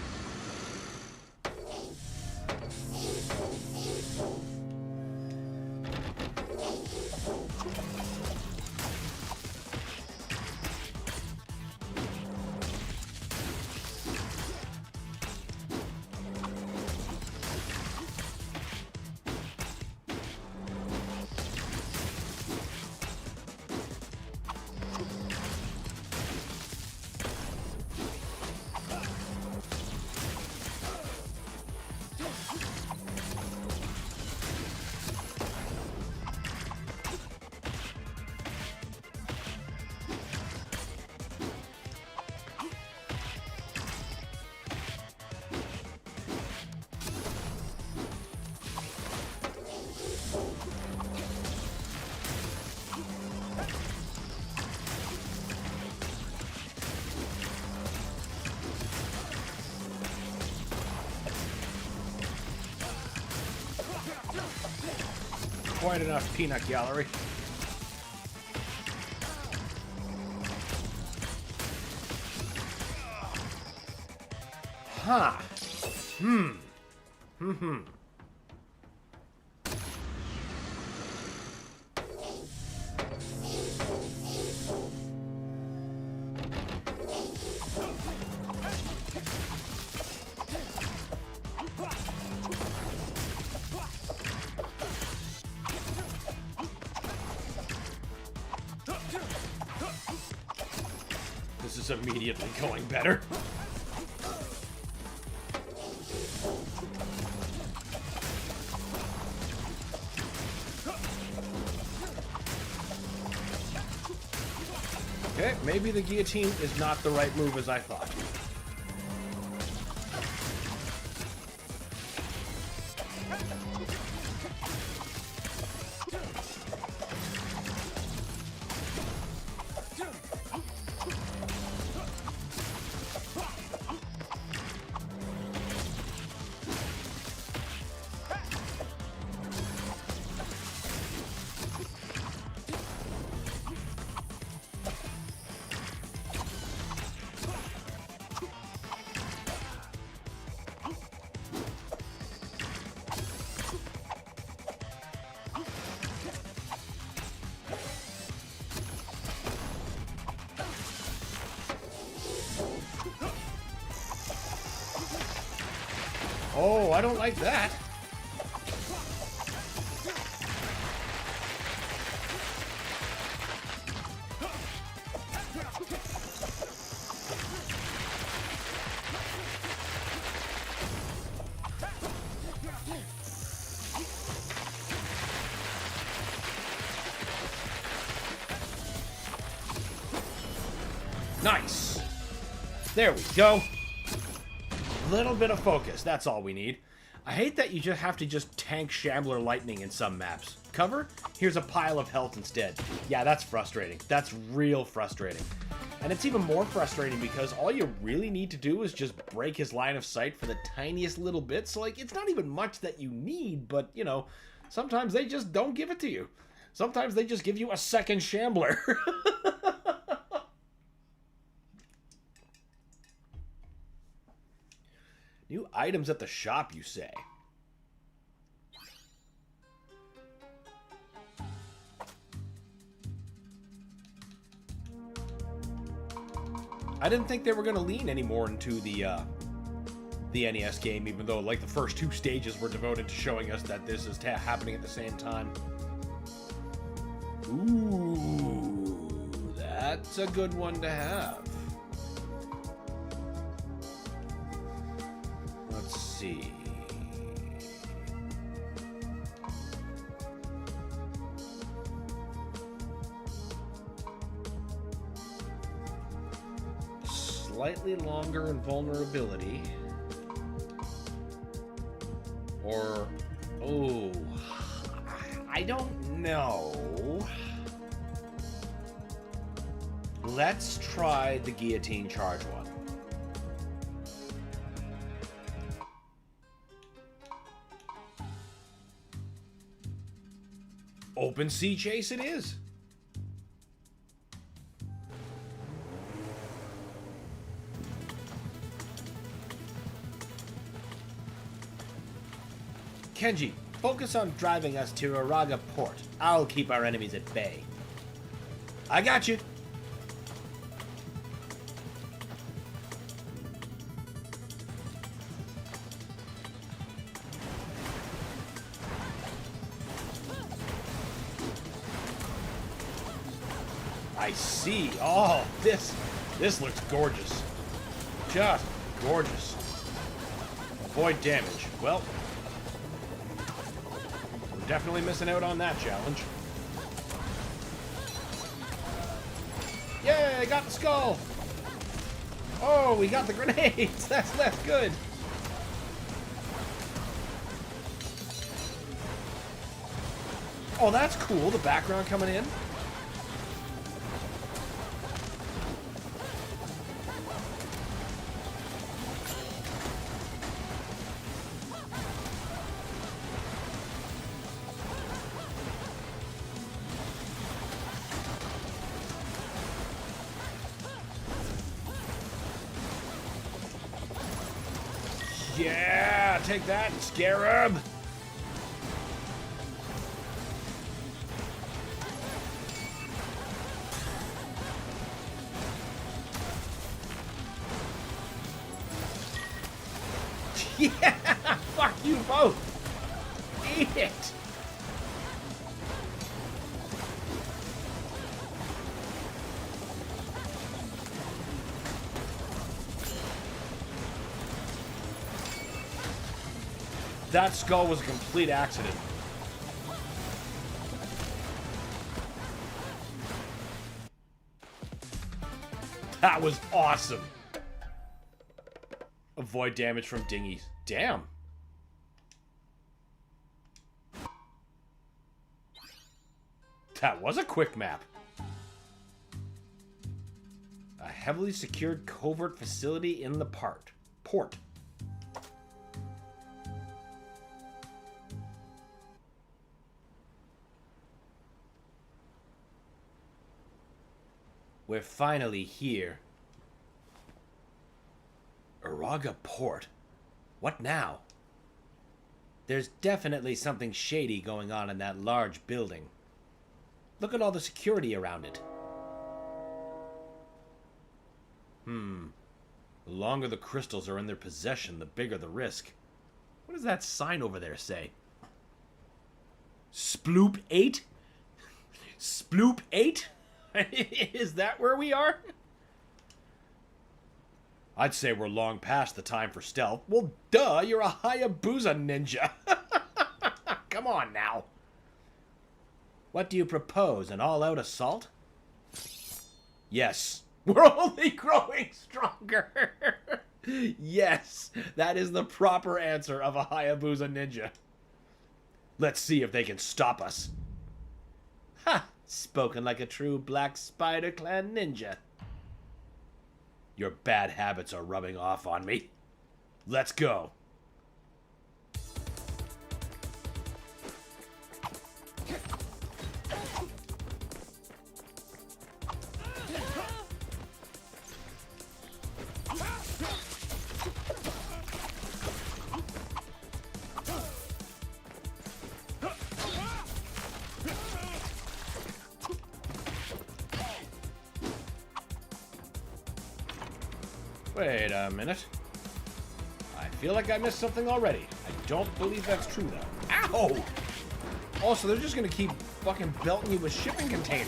Quite enough peanut gallery. Huh. This is immediately going better. Okay, maybe the guillotine is not the right move as I thought. Oh, I don't like that. Nice. There we go. Little bit of focus, that's all we need. I hate that you just have to tank Shambler Lightning in some maps. Cover? Here's a pile of health instead. Yeah, that's frustrating. That's real frustrating. And it's even more frustrating because all you really need to do is just break his line of sight for the tiniest little bit. So, like, it's not even much that you need, but, you know, sometimes they just don't give it to you. Sometimes they just give you a second Shambler. New items at the shop, you say? I didn't think they were going to lean any more into the NES game, even though, like, the first two stages were devoted to showing us that this is happening at the same time. Ooh, that's a good one to have. Let's see. Slightly longer invulnerability. Or, oh, I don't know. Let's try the guillotine charge one. Open sea chase it is. Kenji, focus on driving us to Araga Port. I'll keep our enemies at bay. I got you. I see. Oh, this looks gorgeous. Just gorgeous. Avoid damage. Well, we're definitely missing out on that challenge. Yay, I got the skull. Oh, we got the grenades. That's good. Oh, that's cool. The background coming in. Yeah, take that, Scarab! Yeah! Fuck you both! Eat it! That skull was a complete accident. That was awesome. Avoid damage from dinghies. Damn. That was a quick map. A heavily secured covert facility in the port. We're finally here. Araga Port? What now? There's definitely something shady going on in that large building. Look at all the security around it. The longer the crystals are in their possession, the bigger the risk. What does that sign over there say? Sploop 8? Sploop 8? Is that where we are? I'd say we're long past the time for stealth. Well, duh, you're a Hayabusa ninja. Come on now. What do you propose, an all-out assault? Yes. We're only growing stronger. Yes, that is the proper answer of a Hayabusa ninja. Let's see if they can stop us. Ha! Spoken like a true Black Spider Clan ninja. Your bad habits are rubbing off on me. Let's go. Wait a minute. I feel like I missed something already. I don't believe that's true, though. Ow! Also, they're just gonna keep fucking belting you with shipping containers.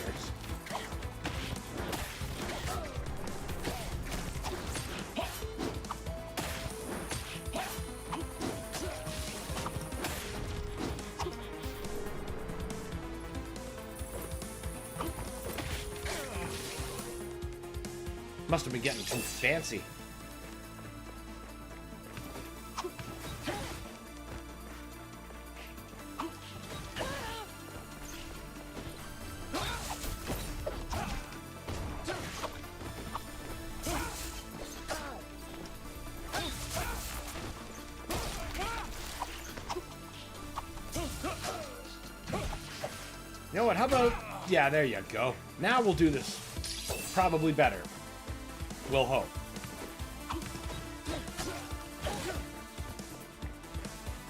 Must have been getting too fancy. You know what, how about... Yeah, there you go. Now we'll do this probably better. We'll hope.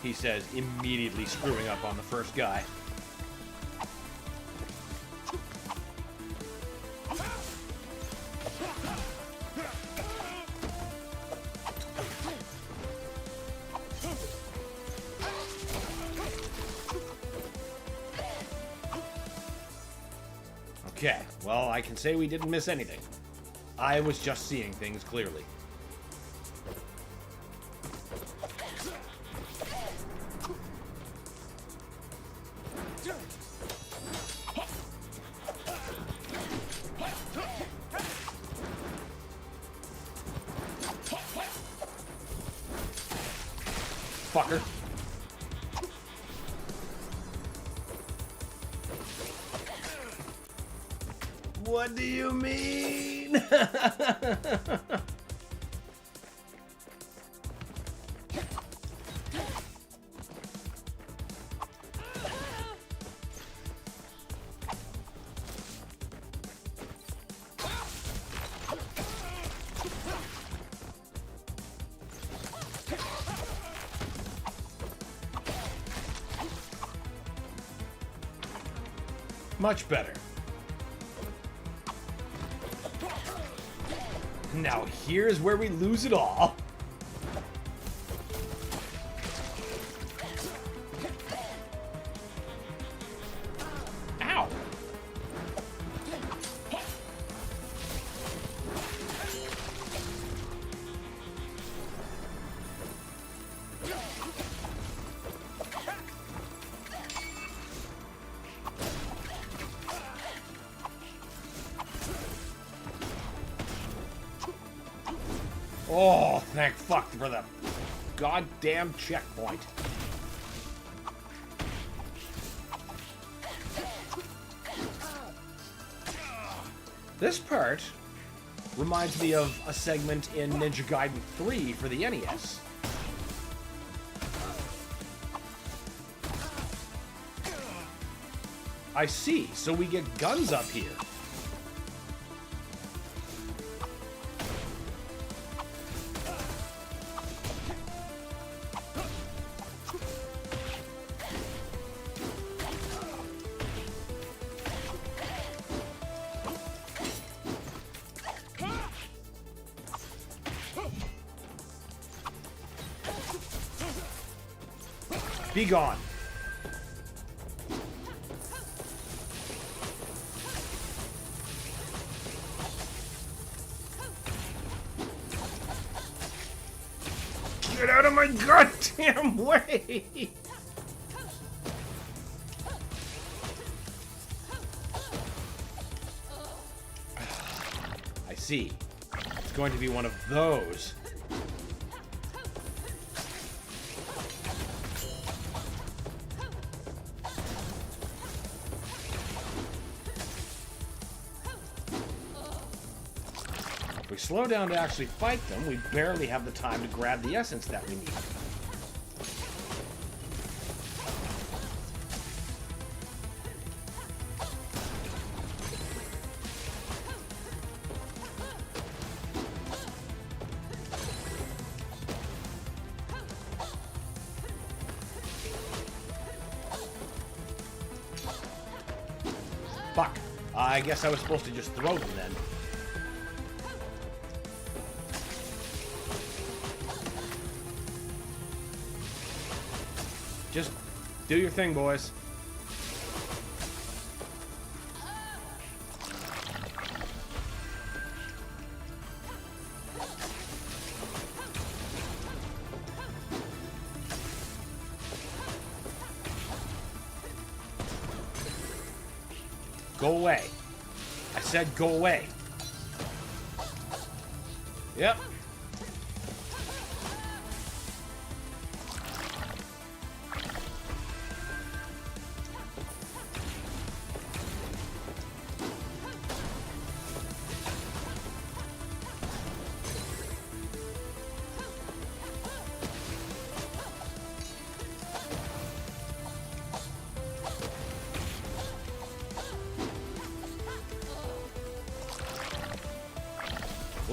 He says, immediately screwing up on the first guy. Okay, well, I can say we didn't miss anything. I was just seeing things clearly. Fucker. What do you mean? Much better. Now here's where we lose it all. Ow! Oh, thank fuck for the goddamn checkpoint. This part reminds me of a segment in Ninja Gaiden 3 for the NES. I see, so we get guns up here. Be gone. Get out of my goddamn way! I see. It's going to be one of those. If we slow down to actually fight them, we barely have the time to grab the essence that we need. Fuck. I guess I was supposed to just throw them then. Just do your thing, boys. Go away. I said go away. Yep.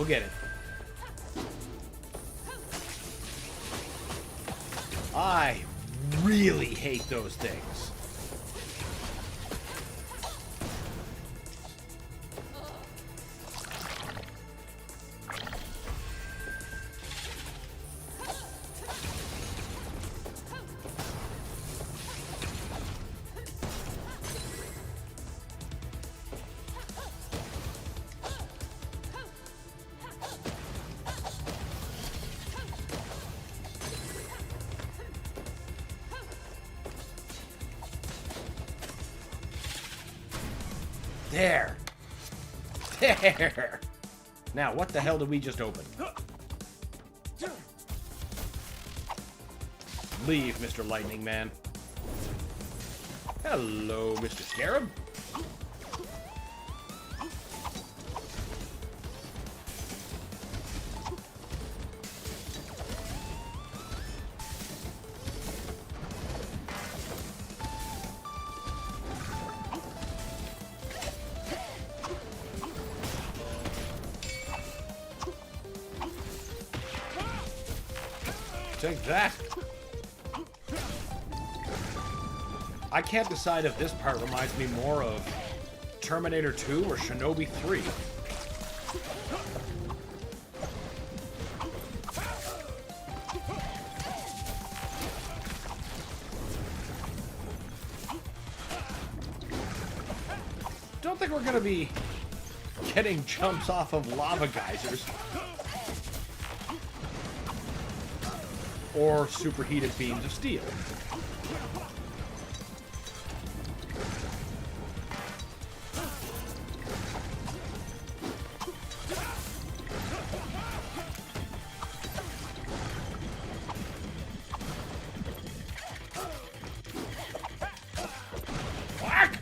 We'll get it. I really hate those things. There. There. Now, what the hell did we just open? Leave, Mr. Lightning Man. Hello, Mr. Scarab. Take that. I can't decide if this part reminds me more of Terminator 2 or Shinobi 3. Don't think we're gonna be getting jumps off of lava geysers. Or superheated beams of steel. Whack!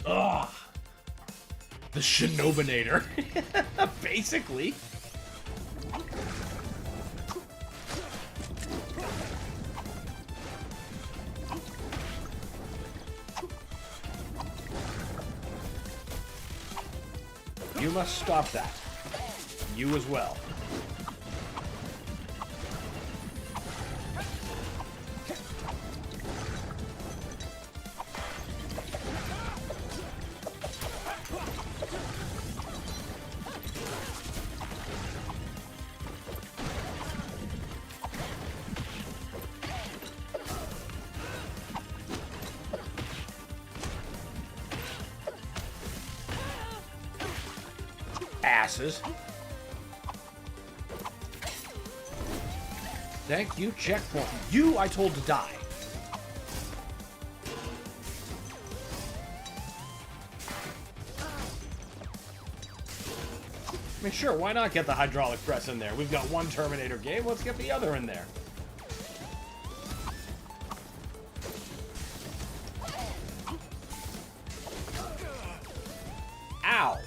Ugh. The Shinobinator. Basically. You must stop that. You as well. Asses. Thank you, checkpoint. You I told to die. I mean, sure, why not get the hydraulic press in there? We've got one Terminator game, let's get the other in there. Ow.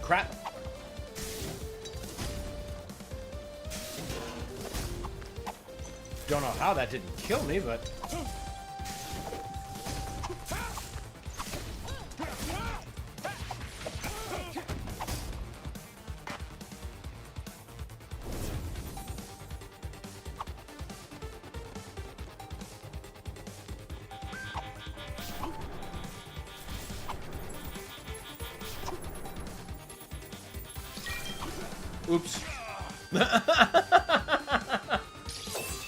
Crap. Don't know how that didn't kill me, but... Oops. I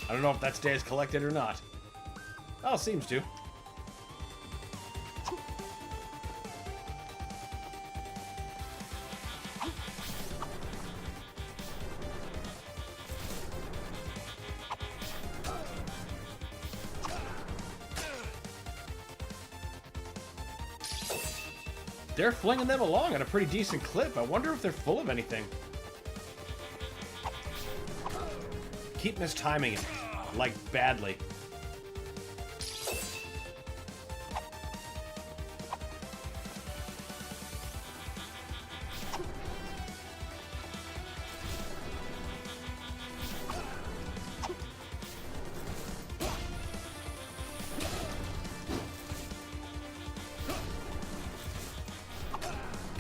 don't know if that stays collected or not. Oh, seems to. They're flinging them along at a pretty decent clip. I wonder if they're full of anything. Keep mistiming it, like badly.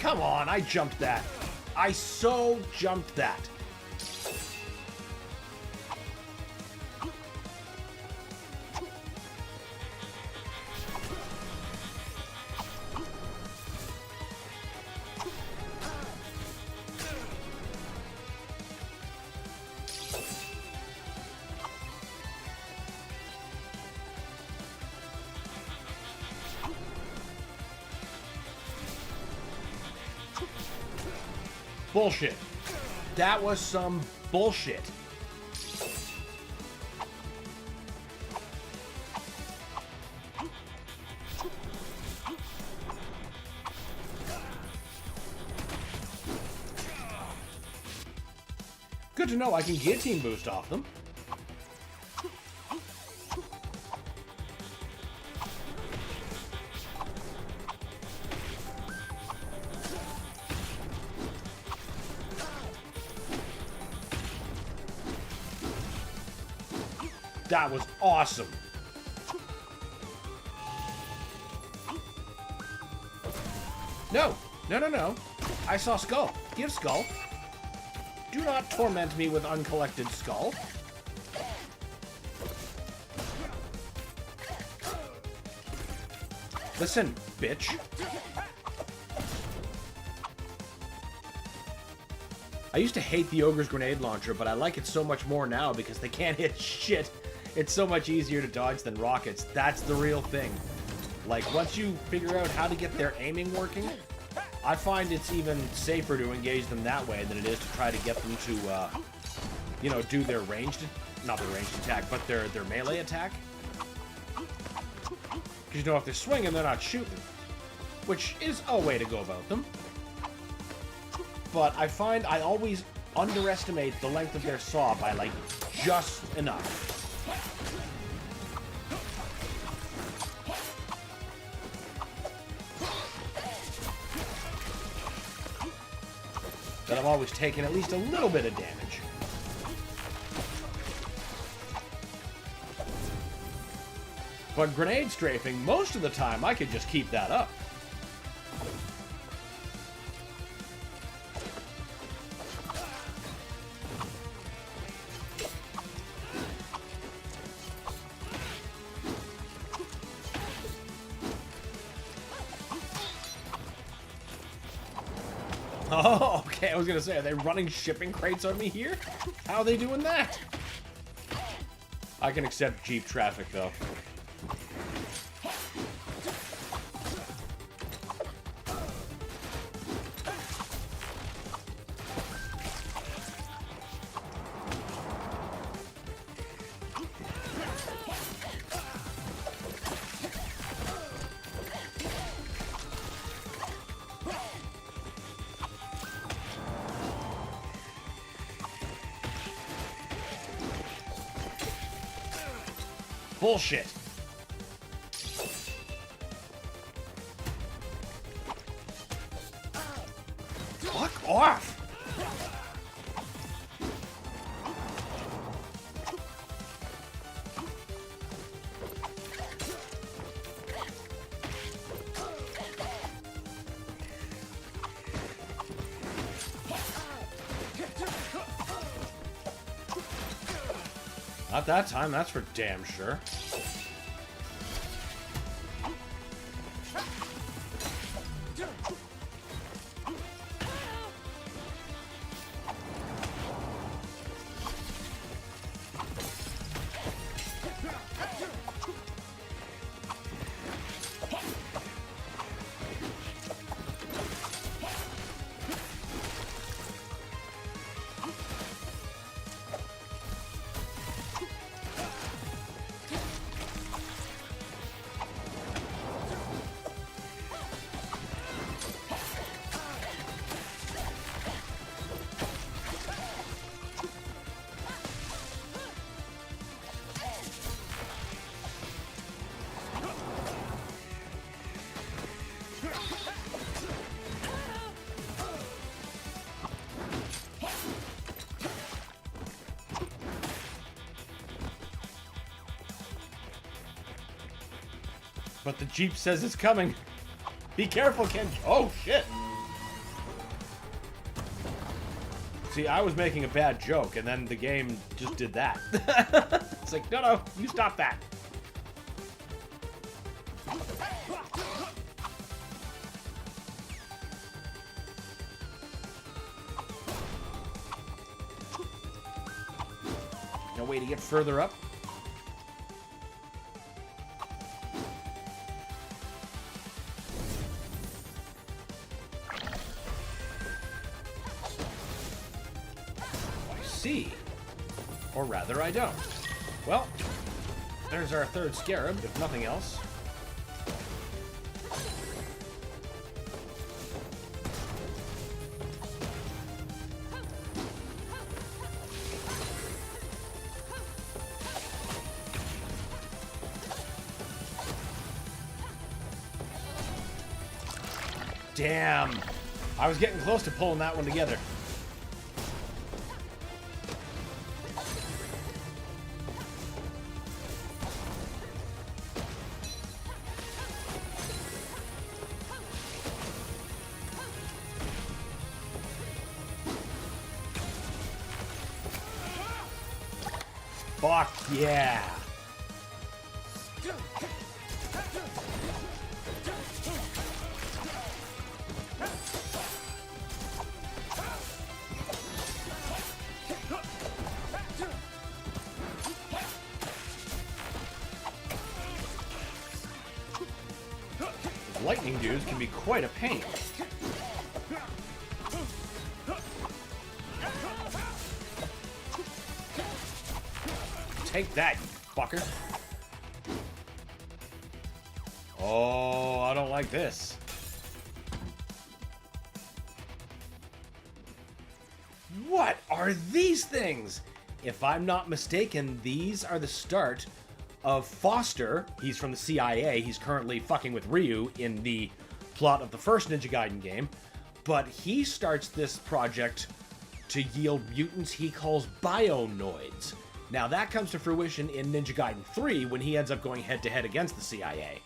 Come on, I jumped that. I so jumped that. Bullshit. That was some bullshit. Good to know I can guillotine boost off them. That was awesome. No, no, no, no. I saw Skull. Give Skull. Do not torment me with uncollected Skull. Listen, bitch. I used to hate the Ogre's grenade launcher, but I like it so much more now because they can't hit shit. It's so much easier to dodge than rockets. That's the real thing. Like, once you figure out how to get their aiming working, I find it's even safer to engage them that way than it is to try to get them to, you know, do their ranged, not their ranged attack, but their melee attack. Because, you know, if they're swinging, they're not shooting. Which is a way to go about them. But I find I always underestimate the length of their saw by, like, just enough. That I've always taken at least a little bit of damage. But grenade strafing, most of the time, I could just keep that up. Oh, okay, I was gonna say, are they running shipping crates on me here? How are they doing that? I can accept Jeep traffic, though. Bullshit. Fuck off. Not that time, that's for damn sure. But the Jeep says it's coming. Be careful, Ken. Oh, shit. See, I was making a bad joke, and then the game just did that. It's like, no, you stop that. No way to get further up. See. Or rather, I don't. Well, there's our third scarab, if nothing else. Damn. I was getting close to pulling that one together. Fuck yeah! Lightning dudes can be quite a pain. Take that, you fucker. Oh, I don't like this. What are these things? If I'm not mistaken, these are the start of Foster. He's from the CIA. He's currently fucking with Ryu in the plot of the first Ninja Gaiden game. But he starts this project to yield mutants he calls bionoids. Now that comes to fruition in Ninja Gaiden 3 when he ends up going head-to-head against the CIA.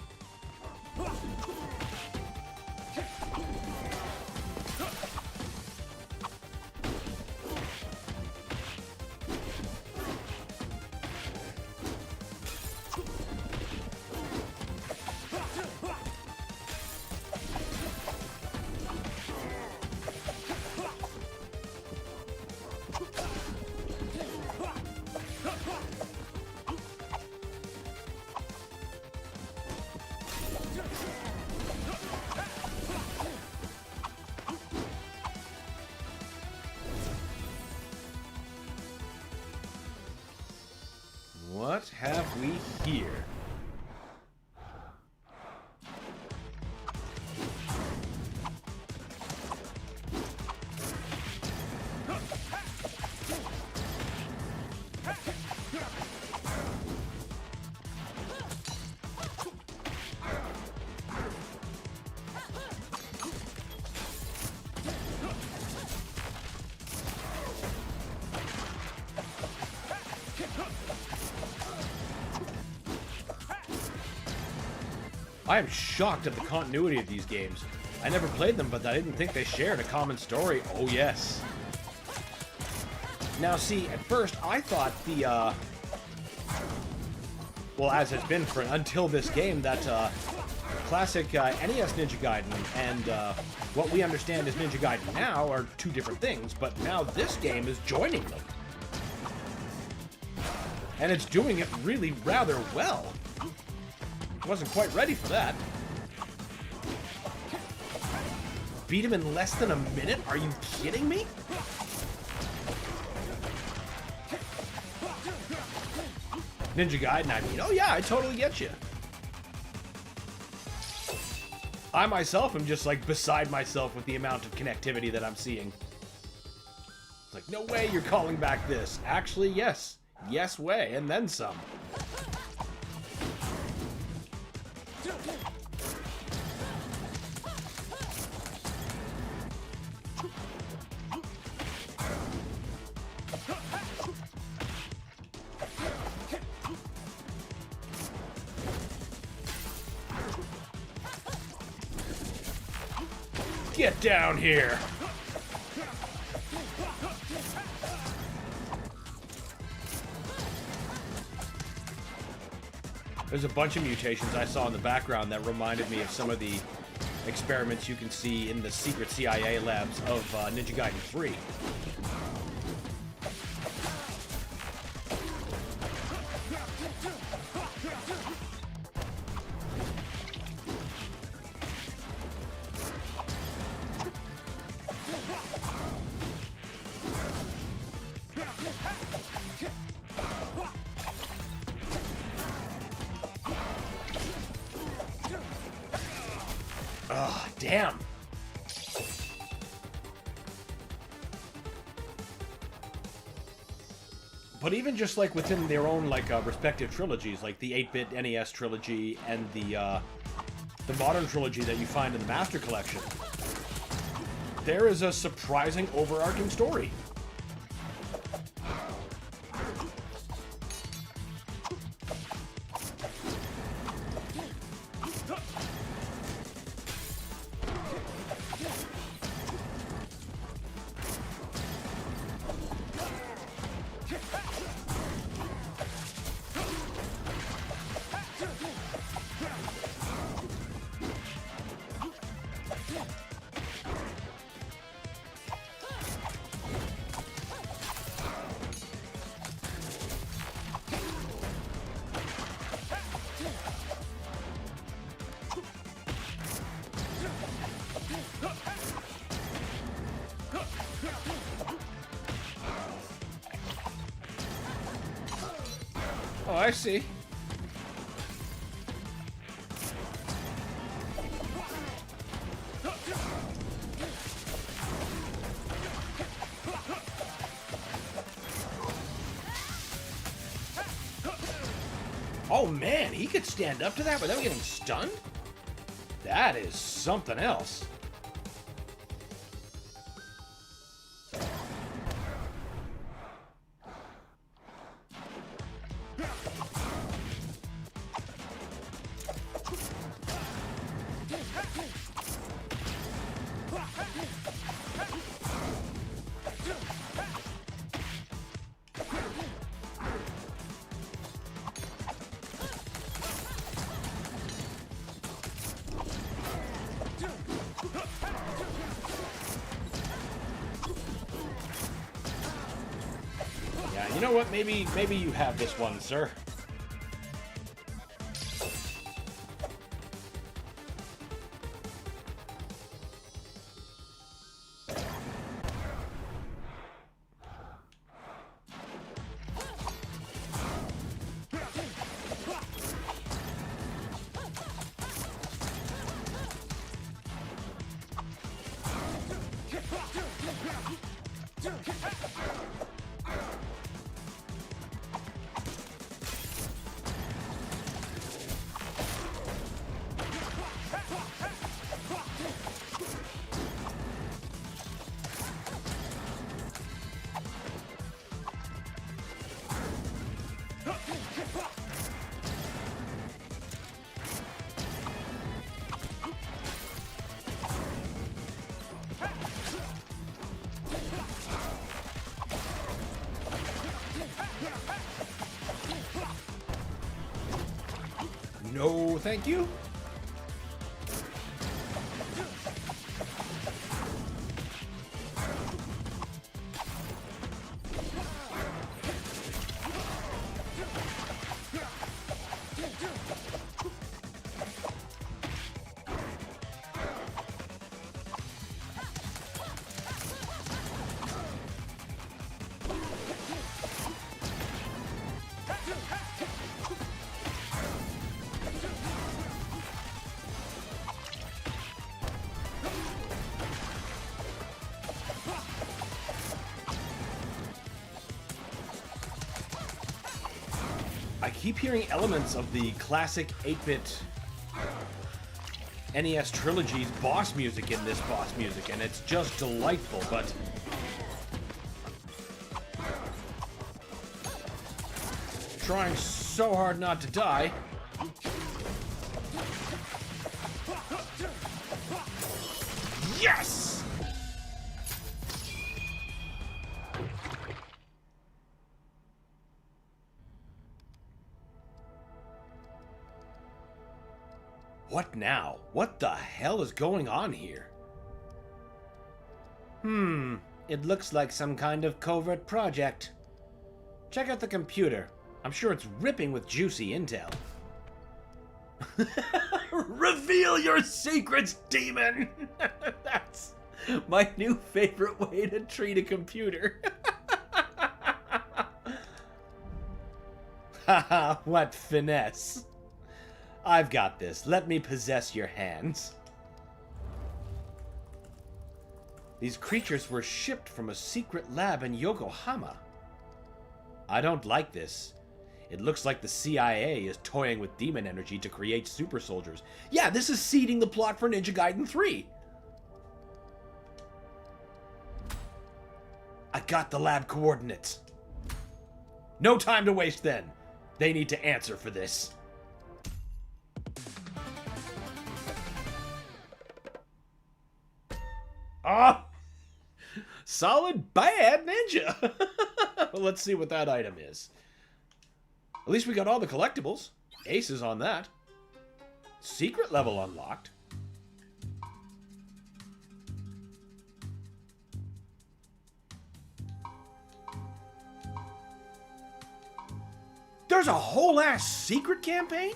What have we here? I am shocked at the continuity of these games. I never played them, but I didn't think they shared a common story. Oh, yes. Now, see, at first, I thought the, well, as it's been for until this game, that, classic NES Ninja Gaiden and, what we understand as Ninja Gaiden now are two different things, but now this game is joining them. And it's doing it really rather well. Wasn't quite ready for that. Beat him in less than a minute? Are you kidding me? Ninja Gaiden, I mean. Oh yeah, I totally get you. I myself am just like beside myself with the amount of connectivity that I'm seeing. It's like, no way you're calling back this. Actually, yes. Yes way, and then some. Get down here! There's a bunch of mutations I saw in the background that reminded me of some of the experiments you can see in the secret CIA labs of Ninja Gaiden 3. Ugh, damn. But even just like within their own like respective trilogies, like the 8-bit NES trilogy and the modern trilogy that you find in the Master Collection, there is a surprising overarching story. Oh, I see. Oh man, he could stand up to that without getting stunned? That is something else. Yeah, you know what? Maybe you have this one, sir. No, thank you. I keep hearing elements of the classic 8-bit NES trilogy's boss music in this boss music, and it's just delightful, but trying so hard not to die. Yes! What now? What the hell is going on here? It looks like some kind of covert project. Check out the computer. I'm sure it's ripping with juicy intel. Reveal your secrets, demon! That's my new favorite way to treat a computer. Haha, what finesse. I've got this. Let me possess your hands. These creatures were shipped from a secret lab in Yokohama. I don't like this. It looks like the CIA is toying with demon energy to create super soldiers. Yeah, this is seeding the plot for Ninja Gaiden 3. I got the lab coordinates. No time to waste then. They need to answer for this. Ah! Solid bad ninja. Let's see what that item is. At least we got all the collectibles. Aces on that. Secret level unlocked. There's a whole ass secret campaign?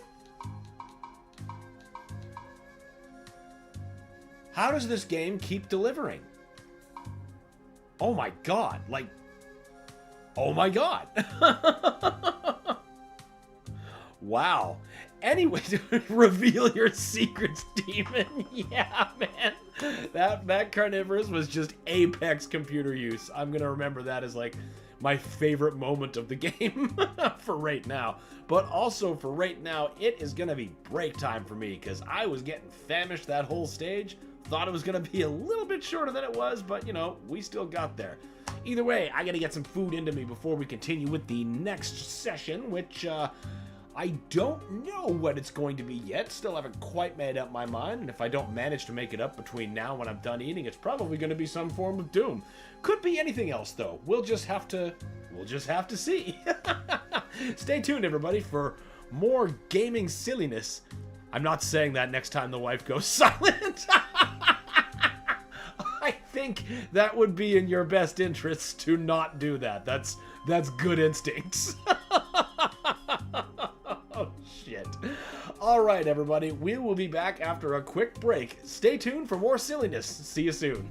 How does this game keep delivering? Oh my god, like... Oh my god. Wow. Anyway, reveal your secrets, demon. Yeah, man. That Carnivorous was just apex computer use. I'm gonna remember that as like my favorite moment of the game for right now. But also for right now, it is gonna be break time for me because I was getting famished that whole stage. Thought it was gonna be a little bit shorter than it was, but you know, we still got there. Either way, I gotta get some food into me before we continue with the next session, which I don't know what it's going to be yet. Still haven't quite made up my mind, and if I don't manage to make it up between now and when I'm done eating, it's probably going to be some form of Doom. Could be anything else, though. We'll just have to see. Stay tuned, everybody, for more gaming silliness. I'm not saying that next time the wife goes silent. I think that would be in your best interests to not do that. That's good instincts. Oh, shit. All right, everybody. We will be back after a quick break. Stay tuned for more silliness. See you soon.